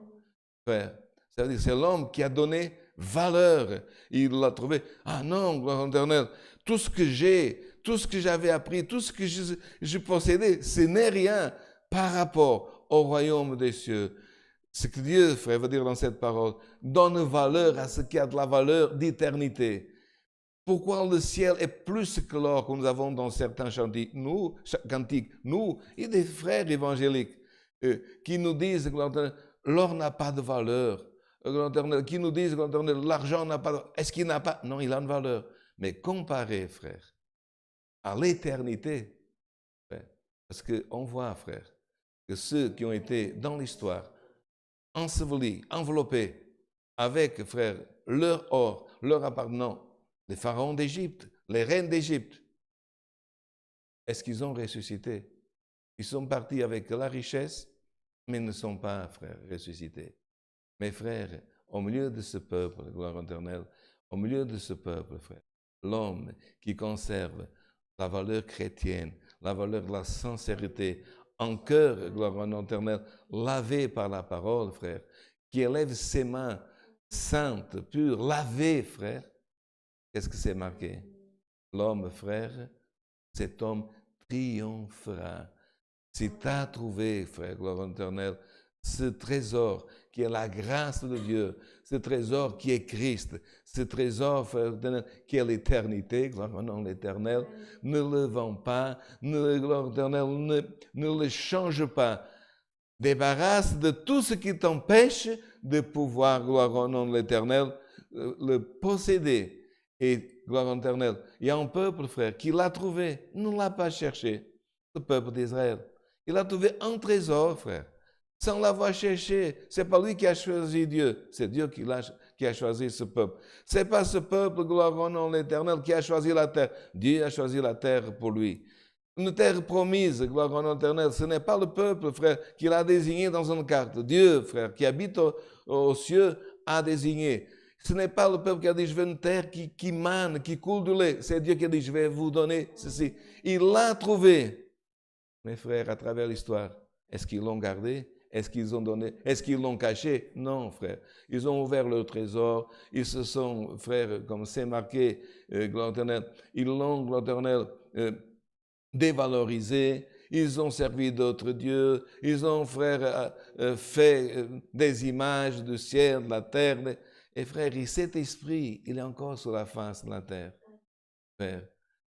Frère, ça veut dire c'est l'homme qui a donné valeur. Il l'a trouvé. Ah non, gloire à l'Éternel, tout ce que j'ai, tout ce que j'avais appris, tout ce que je possédais, ce n'est rien par rapport au royaume des cieux. Ce que Dieu, frère, veut dire dans cette parole, donne valeur à ce qui a de la valeur d'éternité. Pourquoi le ciel est plus que l'or que nous avons dans certains cantiques, nous et des frères évangéliques qui nous disent, l'or n'a pas de valeur. Qui nous disent, l'argent n'a pas de valeur. Est-ce qu'il n'a pas? Non, il a une valeur. Mais comparé, frère, à l'éternité, frère, parce qu'on voit, frère, que ceux qui ont été dans l'histoire, ensevelis, enveloppés, avec, frère, leur or, leur appartenant, les pharaons d'Égypte, les reines d'Égypte, est-ce qu'ils ont ressuscité? Ils sont partis avec la richesse, mais ne sont pas, frère, ressuscités. Mes frères, au milieu de ce peuple, gloire éternelle, au milieu de ce peuple, frère, l'homme qui conserve la valeur chrétienne, la valeur de la sincérité, en cœur, gloire éternelle, lavé par la parole, frère, qui élève ses mains saintes, pures, lavées, frère, qu'est-ce que c'est marqué? L'homme, frère, cet homme triomphera. Si tu as trouvé, frère, gloire éternelle, ce trésor qui est la grâce de Dieu, ce trésor qui est Christ, ce trésor, frère, qui est l'éternité, gloire au nom de l'Éternel, ne le vends pas, gloire éternelle, ne le change pas. Débarrasse de tout ce qui t'empêche de pouvoir, gloire au nom de l'Éternel, le posséder. Et, gloire éternelle, il y a un peuple, frère, qui l'a trouvé, ne l'a pas cherché, le peuple d'Israël. Il a trouvé un trésor, frère, sans l'avoir cherché. Ce n'est pas lui qui a choisi Dieu, c'est Dieu qui a choisi ce peuple. Ce n'est pas ce peuple, gloire au nom de l'Éternel, qui a choisi la terre. Dieu a choisi la terre pour lui. Une terre promise, gloire au nom de l'Éternel, ce n'est pas le peuple, frère, qui l'a désigné dans une carte. Dieu, frère, qui habite aux cieux, a désigné. Ce n'est pas le peuple qui a dit, je veux une terre qui mane, qui coule du lait. C'est Dieu qui a dit, je vais vous donner ceci. Il l'a trouvé. Mes frères, à travers l'histoire, est-ce qu'ils l'ont gardé? Est-ce qu'ils ont donné? Est-ce qu'ils l'ont caché? Non, frère. Ils ont ouvert leur trésor. Ils se sont, frère, comme c'est marqué, gloire éternelle, ils l'ont, gloire éternelle, dévalorisé. Ils ont servi d'autres dieux. Ils ont, frère, fait des images du ciel, de la terre. Et frère, cet esprit, il est encore sur la face de la terre. Frère,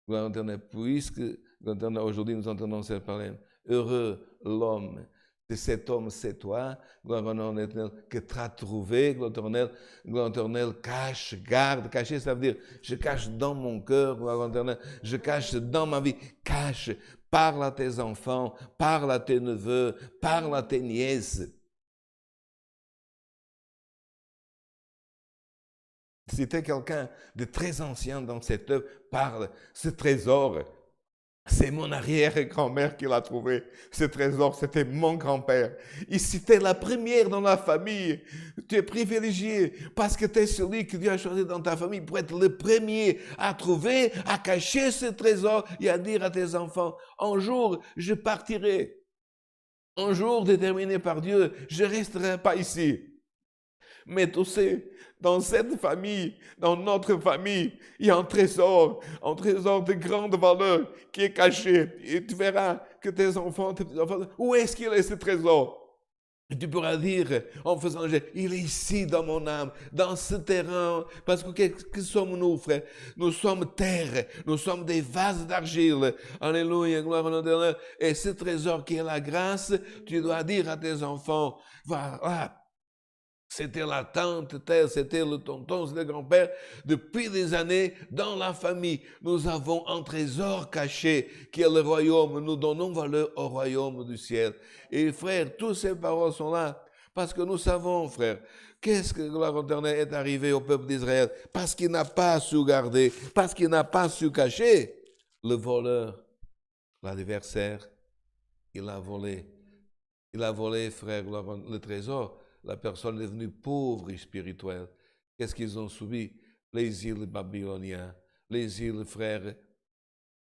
gloire éternelle, puisque aujourd'hui nous entendons cette parole, heureux l'homme, de cet homme c'est toi, gloire éternelle, que tu as trouvé, gloire éternelle, cache, garde, cacher, ça veut dire, je cache dans mon cœur, gloire éternelle, je cache dans ma vie, cache, parle à tes enfants, parle à tes neveux, parle à tes nièces. Si tu es quelqu'un de très ancien dans cette œuvre, parle, ce trésor, c'est mon arrière-grand-mère qui l'a trouvé. Ce trésor, c'était mon grand-père. Et si tu es la première dans la famille, tu es privilégié parce que tu es celui que Dieu a choisi dans ta famille pour être le premier à trouver, à cacher ce trésor et à dire à tes enfants, un jour, je partirai. Un jour déterminé par Dieu, je ne resterai pas ici. Mais tu sais, dans cette famille, dans notre famille, il y a un trésor de grande valeur qui est caché. Et tu verras que tes enfants, où est-ce qu'il est ce trésor? Et tu pourras dire, en faisant un geste, il est ici dans mon âme, dans ce terrain. Parce que que sommes-nous, frère? Nous sommes terre, nous sommes des vases d'argile. Alléluia, gloire à Dieu. Et ce trésor qui est la grâce, tu dois dire à tes enfants, voilà. C'était la tante, c'était le tonton, c'était le grand-père. Depuis des années, dans la famille, nous avons un trésor caché qui est le royaume. Nous donnons valeur au royaume du ciel. Et frère, toutes ces paroles sont là parce que nous savons, frère, qu'est-ce que gloire éternelle est arrivé au peuple d'Israël? Parce qu'il n'a pas su garder, parce qu'il n'a pas su cacher. Le voleur, l'adversaire, il a volé. Il a volé, frère, le trésor. La personne est devenue pauvre et spirituelle. Qu'est-ce qu'ils ont subi? Les îles babyloniens, les îles, frères,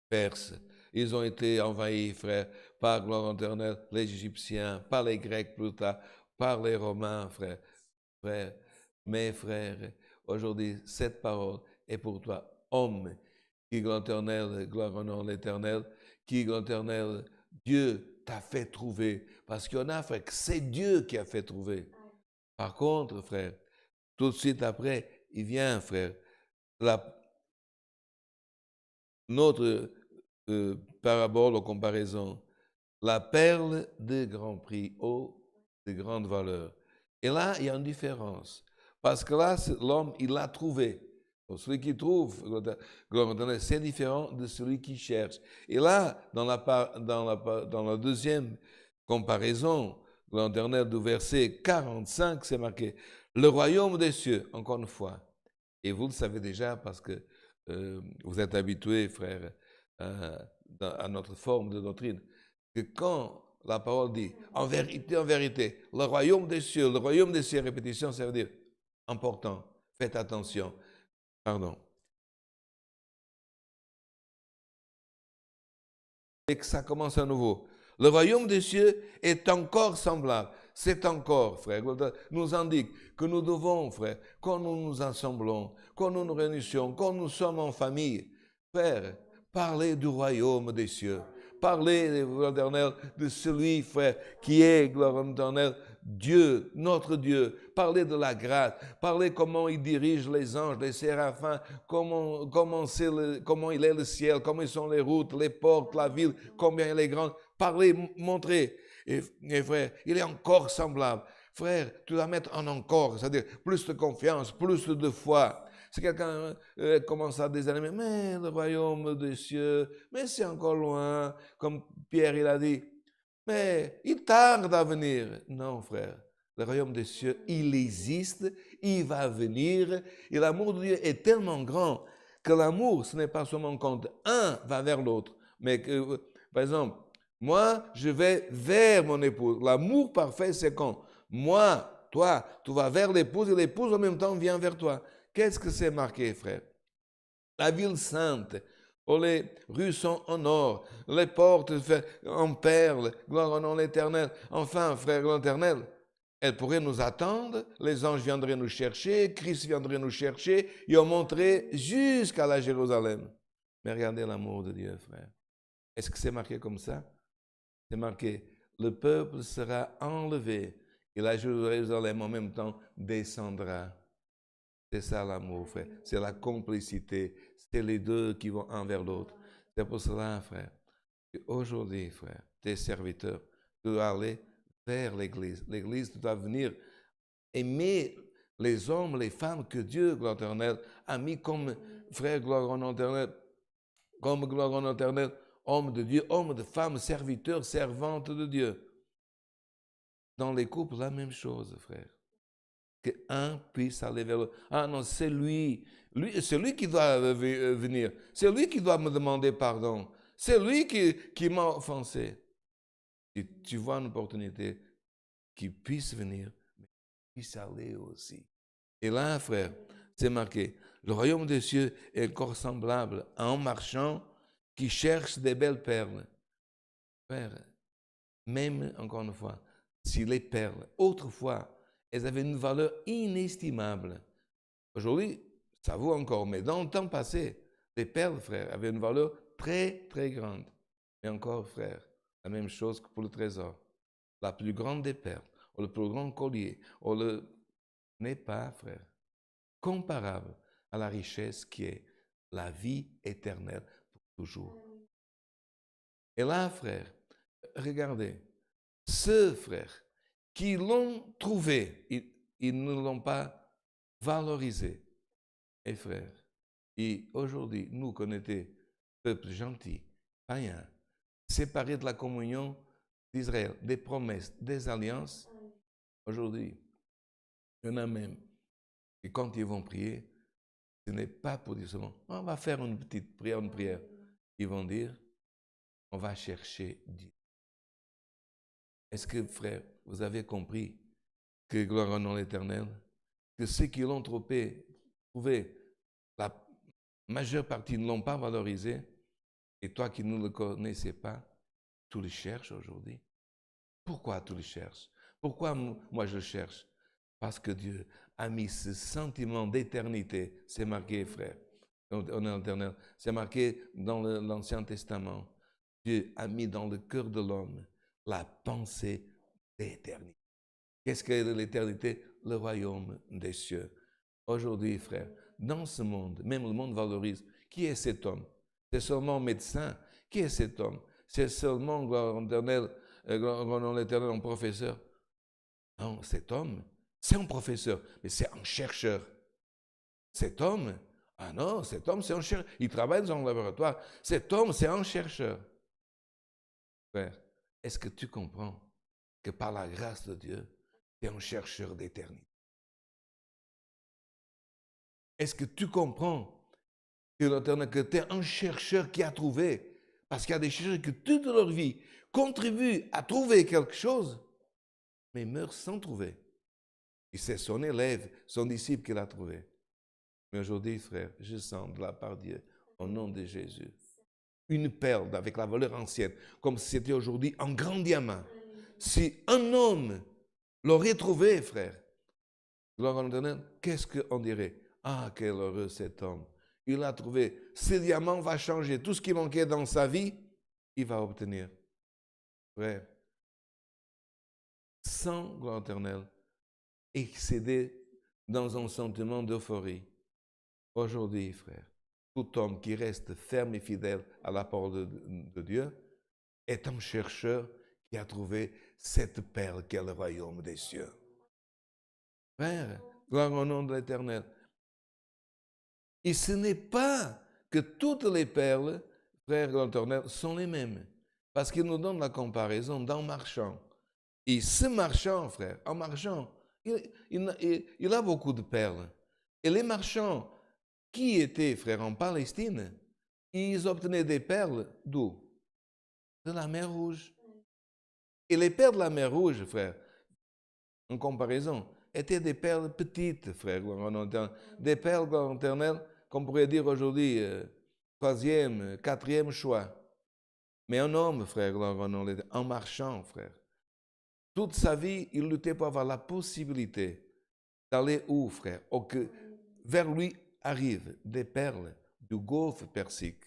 perses. Ils ont été envahis, frère, par gloire éternelle, les Égyptiens, par les Grecs plus tard, par les Romains, frère. Frère, mes frères, aujourd'hui, cette parole est pour toi, homme, qui, gloire éternelle, gloire au nom de l'Éternel, qui, gloire éternelle, Dieu t'a fait trouver. Parce qu'il y en a, frère, que c'est Dieu qui a fait trouver. Par contre, frère, tout de suite après, il vient, frère, notre parabole ou comparaison, la perle de grand prix, de grande valeur. Et là, il y a une différence. Parce que là, l'homme, il l'a trouvé. Celui qui trouve, gloire éternelle, c'est différent de celui qui cherche. Et là, dans la deuxième comparaison, gloire éternelle, du verset 45, c'est marqué « Le royaume des cieux », encore une fois. Et vous le savez déjà parce que vous êtes habitués, frères, à notre forme de doctrine, que quand la parole dit « en vérité, le royaume des cieux », répétition, ça veut dire « important, faites attention ». Pardon. Et que ça commence à nouveau. Le royaume des cieux est encore semblable. C'est encore, frère, nous indique que nous devons, frère, quand nous nous assemblons, quand nous nous réunissons, quand nous sommes en famille, frère, parler du royaume des cieux. Parler, gloire éternelle, de celui, frère, qui est, gloire éternelle, Dieu, notre Dieu. Parler de la grâce. Parler comment il dirige les anges, les séraphins, comment il est le ciel, comment sont les routes, les portes, la ville, combien elle est grande. Parler, montrer. Et frère, il est encore semblable. Frère, tu dois mettre en encore, c'est-à-dire plus de confiance, plus de foi. Si quelqu'un commence à désanimer, mais le royaume des cieux, mais c'est encore loin, comme Pierre il a dit, mais il tarde à venir. Non, frère, le royaume des cieux, il existe, il va venir, et l'amour de Dieu est tellement grand que l'amour, ce n'est pas seulement quand un va vers l'autre, mais que, par exemple, moi, je vais vers mon épouse. L'amour parfait, c'est quand moi, toi, tu vas vers l'épouse et l'épouse en même temps vient vers toi. Qu'est-ce que c'est marqué, frère? La ville sainte, où les rues sont en or, les portes en perles, gloire au nom de l'Éternel. Enfin, frère l'Éternel, elle pourrait nous attendre, les anges viendraient nous chercher, Christ viendrait nous chercher, et on monterait jusqu'à la Jérusalem. Mais regardez l'amour de Dieu, frère. Est-ce que c'est marqué comme ça? C'est marqué, le peuple sera enlevé, et la Jérusalem en même temps descendra. C'est ça l'amour, frère. C'est la complicité. C'est les deux qui vont un vers l'autre. C'est pour cela, frère, qu'aujourd'hui, frère, tes serviteurs, tu dois aller vers l'Église. L'Église, tu dois venir aimer les hommes, les femmes que Dieu, gloire éternelle, a mis comme frère, gloire éternelle, comme gloire éternelle, homme de Dieu, homme de femme, serviteur, servante de Dieu. Dans les couples, la même chose, frère. Qu'un puisse aller vers l'autre. Ah non, c'est c'est lui qui doit venir. C'est lui qui doit me demander pardon. C'est lui qui m'a offensé. Et tu vois une opportunité qu'il puisse venir, mais qu'il puisse aller aussi. Et là, frère, c'est marqué, le royaume des cieux est encore semblable à un marchand qui cherche des belles perles. Frère, même, encore une fois, si les perles, autrefois, elles avaient une valeur inestimable. Aujourd'hui, ça vaut encore, mais dans le temps passé, les perles, frère, avaient une valeur très, très grande. Mais encore, frère, la même chose que pour le trésor. La plus grande des perles, ou le plus grand collier, n'est pas, frère, comparable à la richesse qui est la vie éternelle pour toujours. Et là, frère, regardez, ceux, frères, qui l'ont trouvé, ils ne l'ont pas valorisé. Et frères, et aujourd'hui, nous connaissons peuple gentil, païen, séparé de la communion d'Israël, des promesses, des alliances. Aujourd'hui, il y en a même. Et quand ils vont prier, ce n'est pas pour dire seulement, on va faire une petite prière, une prière. Ils vont dire, on va chercher Dieu. Est-ce que, frère, vous avez compris que gloire au nom de l'Éternel, que ceux qui l'ont trouvé, la majeure partie ne l'ont pas valorisé, et toi qui ne le connaissais pas, tu le cherches aujourd'hui. Pourquoi tu le cherches? Pourquoi moi je le cherche? Parce que Dieu a mis ce sentiment d'éternité, c'est marqué, frère, c'est marqué dans l'Ancien Testament. Dieu a mis dans le cœur de l'homme la pensée d'éternité. Qu'est-ce que l'éternité? Le royaume des cieux. Aujourd'hui, frère, dans ce monde, même le monde valorise, qui est cet homme? C'est seulement médecin. Qui est cet homme? C'est seulement, gloire en l'éternel, un professeur. Non, cet homme, c'est un professeur, mais c'est un chercheur. Cet homme Ah non, cet homme, c'est un chercheur. Il travaille dans un laboratoire. Cet homme, c'est un chercheur. Frère, est-ce que tu comprends que par la grâce de Dieu, tu es un chercheur d'éternité? Est-ce que tu comprends que tu es un chercheur qui a trouvé? Parce qu'il y a des chercheurs qui, toute leur vie, contribuent à trouver quelque chose, mais meurent sans trouver. Et c'est son élève, son disciple qui l'a trouvé. Mais aujourd'hui, frère, je sens de la part de Dieu, au nom de Jésus, une perle avec la valeur ancienne, comme si c'était aujourd'hui un grand diamant. Si un homme l'aurait trouvé, frère, gloire à l'éternel, qu'est-ce qu'on dirait? Ah, quel heureux cet homme. Il l'a trouvé. Ce diamant va changer. Tout ce qui manquait dans sa vie, il va obtenir. Frère, sans gloire éternelle, excédé dans un sentiment d'euphorie. Aujourd'hui, frère, tout homme qui reste ferme et fidèle à la parole de Dieu est un chercheur qui a trouvé cette perle qu'est le royaume des cieux. Frère, gloire au nom de l'Éternel. Et ce n'est pas que toutes les perles, frère, gloire à l'Éternel, sont les mêmes. Parce qu'il nous donne la comparaison d'un marchand. Et ce marchand, frère, un marchand, il a beaucoup de perles. Et les marchands qui étaient, frère, en Palestine, ils obtenaient des perles d'où? De la mer Rouge. Et les perles de la mer Rouge, frère, en comparaison, étaient des perles petites, frère, des perles éternelles, qu'on pourrait dire aujourd'hui, troisième, quatrième choix. Mais un homme, frère, un marchand, frère, toute sa vie, il luttait pour avoir la possibilité d'aller où, frère? Vers lui arrivent des perles du golfe Persique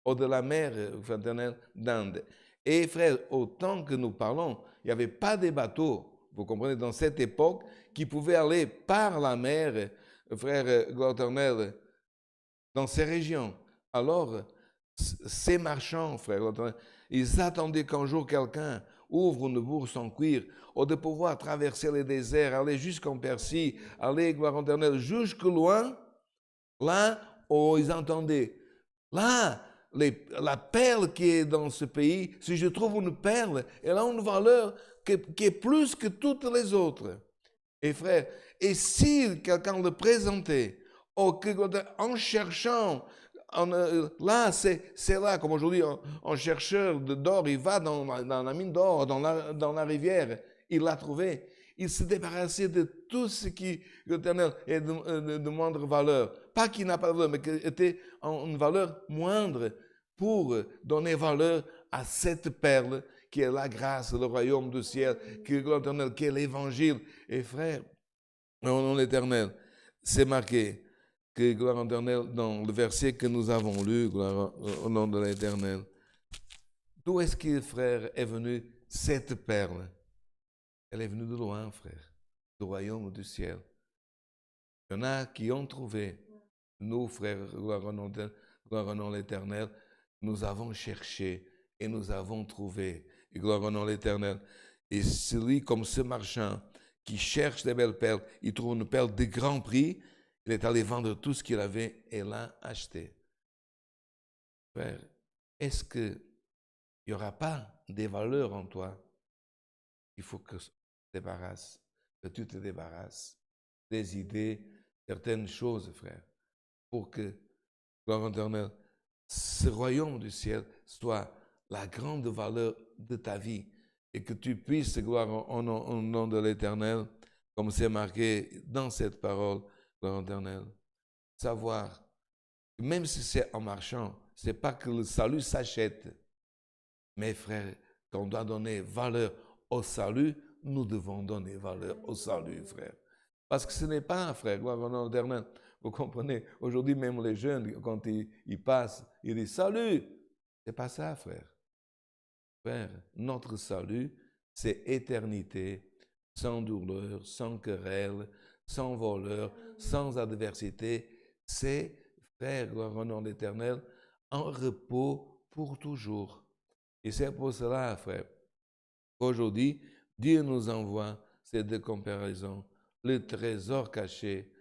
ou de la mer fraternelle d'Inde. Et frère, au temps que nous parlons, il n'y avait pas de bateaux, vous comprenez, dans cette époque, qui pouvaient aller par la mer, frère éternel, dans ces régions. Alors, ces marchands, frère, ils attendaient qu'un jour quelqu'un ouvre une bourse en cuir, ou de pouvoir traverser les déserts, aller jusqu'en Persie, aller, gloire éternelle, jusque loin, là où ils entendaient. Là, la perle qui est dans ce pays, si je trouve une perle, elle a une valeur qui est plus que toutes les autres. Et frère, et si quelqu'un le présentait, en cherchant, là, c'est là, comme aujourd'hui, un chercheur d'or, il va dans la mine d'or, dans la rivière, il l'a trouvé. Il se débarrassait de tout ce qui est de moindre valeur. Pas qu'il n'a pas de valeur, mais qui était une valeur moindre pour donner valeur à cette perle qui est la grâce, le royaume du ciel, qui est l'évangile. Et frère, au nom de l'Éternel, c'est marqué que gloire éternelle dans le verset que nous avons lu, gloire au nom de l'Éternel. D'où est-ce que, frère, est venue cette perle? Elle est venue de loin, frère, du royaume du ciel. Il y en a qui ont trouvé. Nous, frères, gloire au nom de l'Éternel, nous avons cherché et nous avons trouvé. Et gloire au nom de l'Éternel. Et celui comme ce marchand qui cherche des belles perles, il trouve une perle de grand prix, il est allé vendre tout ce qu'il avait et l'a acheté. Frère, est-ce qu'il n'y aura pas des valeurs en toi? Il faut que tu te débarrasses des idées, certaines choses, frère, pour que, gloire éternelle, ce royaume du ciel soit la grande valeur de ta vie et que tu puisses, gloire au nom de l'Éternel, comme c'est marqué dans cette parole, gloire éternelle, savoir que même si c'est en marchant, ce n'est pas que le salut s'achète, mais frère, qu'on doit donner valeur au salut, nous devons donner valeur au salut, frère. Parce que ce n'est pas, frère, gloire au nom de l'Éternel. Vous comprenez, aujourd'hui même les jeunes, quand ils passent, ils disent « Salut !» C'est pas ça, frère. Frère, notre salut, c'est éternité, sans douleur, sans querelle, sans voleur, sans adversité. C'est, frère, gloire au nom de l'Éternel, en repos pour toujours. Et c'est pour cela, frère, qu'aujourd'hui, Dieu nous envoie ces deux comparaisons. Le trésor caché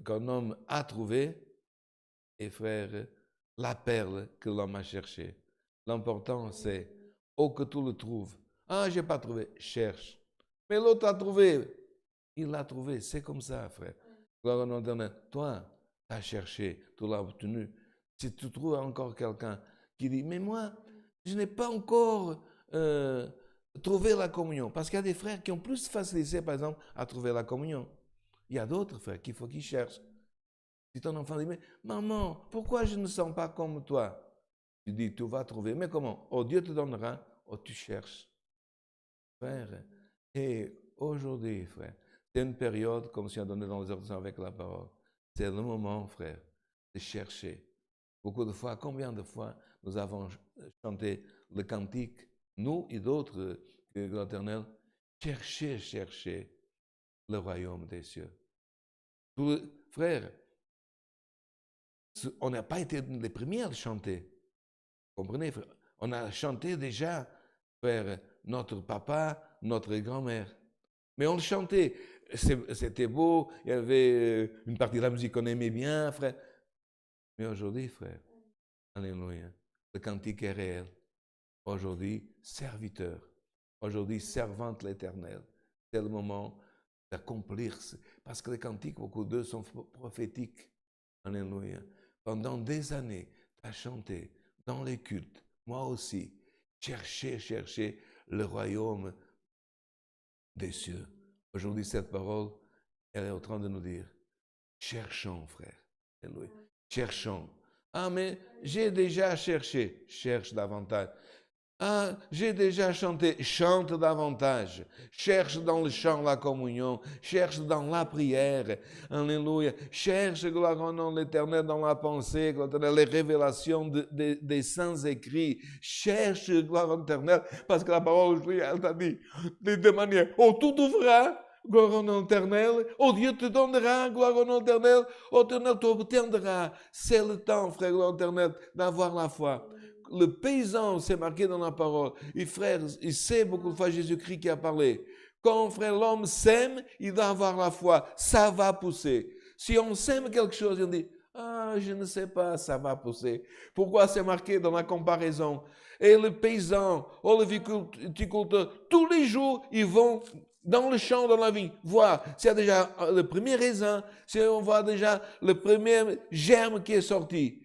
qu'un homme a trouvé et frère, la perle que l'homme a cherchée. L'important, c'est, que tu le trouves. Ah, je n'ai pas trouvé, cherche. Mais l'autre a trouvé. Il l'a trouvé, c'est comme ça, frère. Gloire au nom de Dieu. Toi, tu as cherché, tu l'as obtenu. Si tu trouves encore quelqu'un qui dit, mais moi, je n'ai pas encore trouvé la communion. Parce qu'il y a des frères qui ont plus de facilité, par exemple, à trouver la communion. Il y a d'autres frères qu'il faut qu'ils cherchent. Si ton enfant dit, mais maman, pourquoi je ne sens pas comme toi? Tu dis, tu vas trouver. Mais comment? Oh, Dieu te donnera, tu cherches. Frère, et aujourd'hui, frère, c'est une période, comme si on donnait dans les ordres avec la parole. C'est le moment, frère, de chercher. Beaucoup de fois, combien de fois nous avons chanté le cantique, nous et d'autres, l'Éternel, chercher le royaume des cieux. Frère, on n'a pas été les premiers à le chanter. Comprenez, frère? On a chanté déjà, frère, notre papa, notre grand-mère. Mais on le chantait. C'était beau, il y avait une partie de la musique qu'on aimait bien, frère. Mais aujourd'hui, frère, alléluia, le cantique est réel. Aujourd'hui, serviteur. Aujourd'hui, servante l'Éternel. C'est le moment d'accomplir. Parce que les cantiques, beaucoup d'eux sont prophétiques. Alléluia. Pendant des années, tu as chanté dans les cultes, moi aussi, chercher le royaume des cieux. Aujourd'hui, cette parole, elle est en train de nous dire, cherchons, frère. Alléluia. Cherchons. Ah, mais j'ai déjà cherché. Cherche davantage. Ah, j'ai déjà chanté, chante davantage. Cherche dans le chant la communion. Cherche dans la prière. Alléluia. Cherche, gloire au nom de l'Éternel, dans la pensée, les révélations des saints écrits. Cherche, gloire au l'Éternel, parce que la parole, elle t'a dit, de manière, tout ouvra. Gloire au nom de l'Éternel. Dieu te donnera, gloire au nom de l'Éternel. L'Éternel t'obtiendra. C'est le temps, frère, gloire au l'Éternel, d'avoir la foi. Le paysan, c'est marqué dans la parole. Et frère, il sait beaucoup de fois Jésus-Christ qui a parlé. Quand, frère, l'homme sème, il doit avoir la foi. Ça va pousser. Si on sème quelque chose, on dit, ah, je ne sais pas, ça va pousser. Pourquoi c'est marqué dans la comparaison? Et le paysan, le viticulteur, tous les jours, ils vont dans le champ, dans la vigne, voir s'il y a déjà le premier raisin, si on voit déjà le premier germe qui est sorti.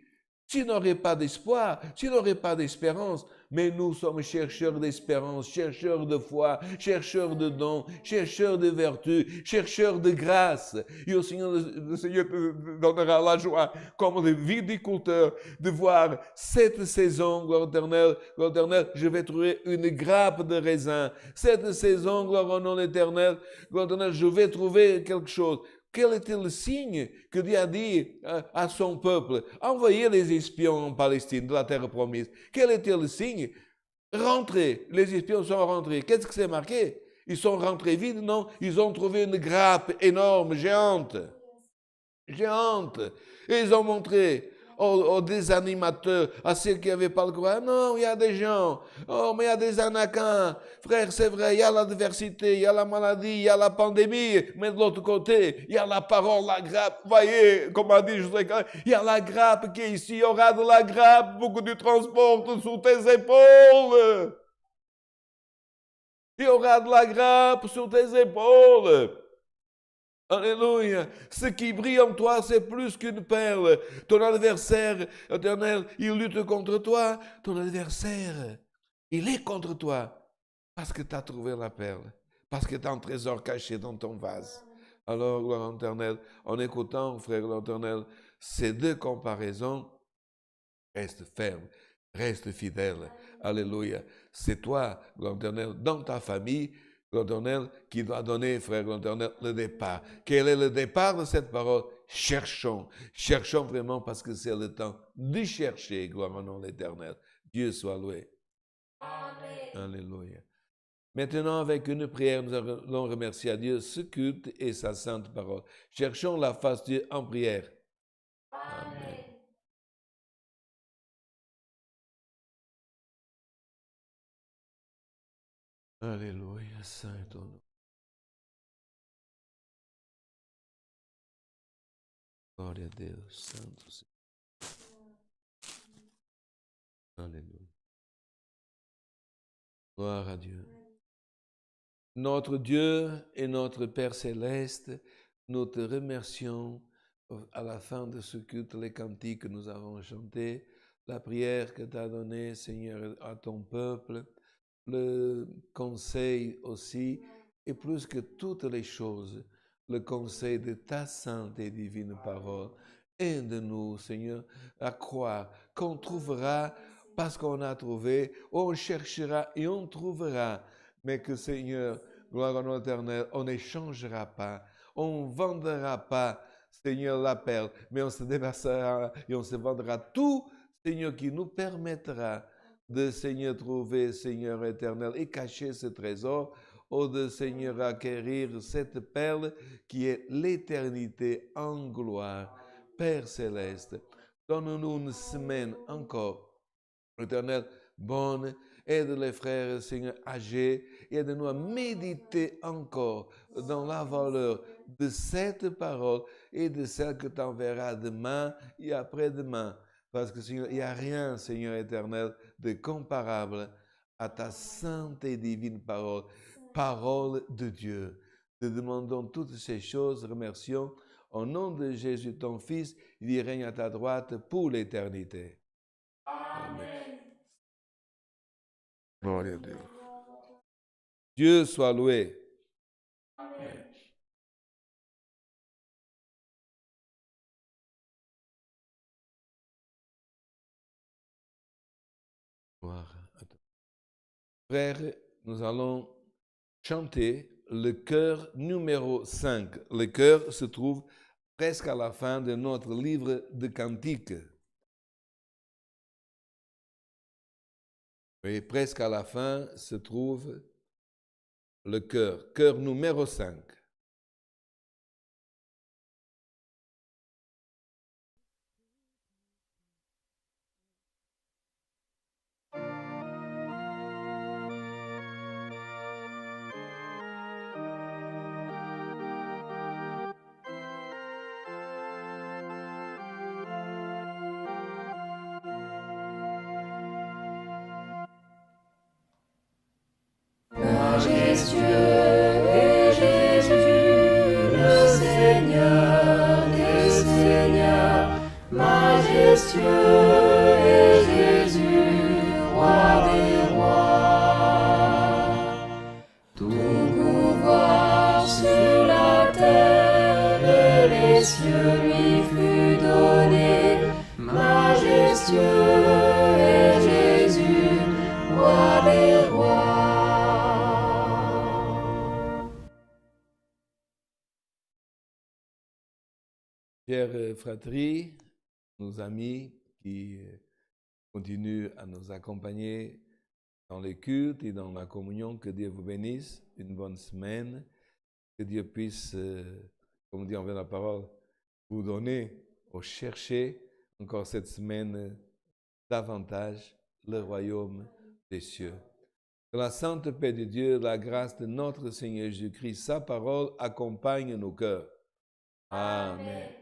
Tu n'aurais pas d'espoir, tu n'aurais pas d'espérance, mais nous sommes chercheurs d'espérance, chercheurs de foi, chercheurs de dons, chercheurs de vertu, chercheurs de grâce. Et le Seigneur te donnera la joie, comme le viticulteur, de voir cette saison, gloire éternelle, je vais trouver une grappe de raisin. Cette saison, gloire au nom éternel, gloire éternelle, je vais trouver quelque chose. Quel était le signe que Dieu a dit à son peuple? Envoyez les espions en Palestine, de la terre promise. Quel était le signe? Rentrez. Les espions sont rentrés. Qu'est-ce que c'est marqué? Ils sont rentrés vides? Non, ils ont trouvé une grappe énorme, géante. Géante. Et ils ont montré aux désanimateurs, à ceux qui n'avaient pas le courage. Non, il y a des gens. Oh, mais il y a des anaquins. Frère, c'est vrai, il y a l'adversité, il y a la maladie, il y a la pandémie. Mais de l'autre côté, il y a la parole, la grappe. Voyez, comme a dit José, il y a la grappe qui est ici. Il y aura de la grappe, beaucoup de transport sous tes épaules. Il y aura de la grappe sur tes épaules. Alléluia. Ce qui brille en toi, c'est plus qu'une perle. Ton adversaire éternel, il lutte contre toi. Ton adversaire, il est contre toi. Parce que tu as trouvé la perle. Parce que tu as un trésor caché dans ton vase. Alors, gloire éternelle, en écoutant, frère éternel, ces deux comparaisons, reste ferme, reste fidèle. Alléluia. C'est toi, gloire éternelle, dans ta famille, l'Éternel qui doit donner, frère l'Éternel, le départ. Quel est le départ de cette parole? Cherchons. Cherchons vraiment parce que c'est le temps de chercher, gloire au nom de l'Éternel. Dieu soit loué. Amen. Alléluia. Maintenant, avec une prière, nous allons remercier à Dieu ce culte et sa sainte parole. Cherchons la face de Dieu en prière. Amen. Alléluia, Saint est ton nom. Glória a Deus, Santo Senhor. Alléluia. Gloire à Dieu. Notre Dieu et notre Père céleste, nous te remercions à la fin de ce culte, les cantiques que nous avons chantés, la prière que tu as donnée, Seigneur, à ton peuple, le conseil aussi, et plus que toutes les choses, le conseil de ta sainte et divine parole. Aide-nous, Seigneur, à croire qu'on trouvera parce qu'on a trouvé, on cherchera et on trouvera, mais que, Seigneur, gloire à notre éternel, on n'échangera pas, on ne vendra pas, Seigneur, la perle, mais on se déversera et on se vendra tout, Seigneur, qui nous permettra de, Seigneur, trouver, Seigneur éternel, et cacher ce trésor, ou de, Seigneur, acquérir cette perle qui est l'éternité en gloire. Père céleste, donne-nous une semaine encore, éternel, bonne. Aide les frères, Seigneur, âgés. Aide-nous à méditer encore dans la valeur de cette parole et de celle que tu enverras demain et après-demain. Parce que, Seigneur, il n'y a rien, Seigneur éternel, de comparable à ta sainte et divine parole, parole de Dieu. Te demandons toutes ces choses, remercions au nom de Jésus, ton Fils, il règne à ta droite pour l'éternité. Amen. Gloire à Dieu. Dieu soit loué. Amen. Gloire à Dieu. Frères, nous allons chanter le chœur numéro 5. Le chœur se trouve presque à la fin de notre livre de cantiques. Oui, presque à la fin se trouve le chœur numéro 5. Majestueux est Jésus, le Seigneur des Seigneurs. Majestueux est Jésus, roi des rois. Tout pouvoir sur la terre et les cieux lui fut donné. Majestueux est Jésus, roi des rois. Chers fratries, nos amis qui continuent à nous accompagner dans les cultes et dans la communion, que Dieu vous bénisse, une bonne semaine, que Dieu puisse, comme dit envers la parole, vous donner ou chercher encore cette semaine davantage le royaume des cieux. Que la sainte paix de Dieu, la grâce de notre Seigneur Jésus-Christ, sa parole accompagne nos cœurs. Amen.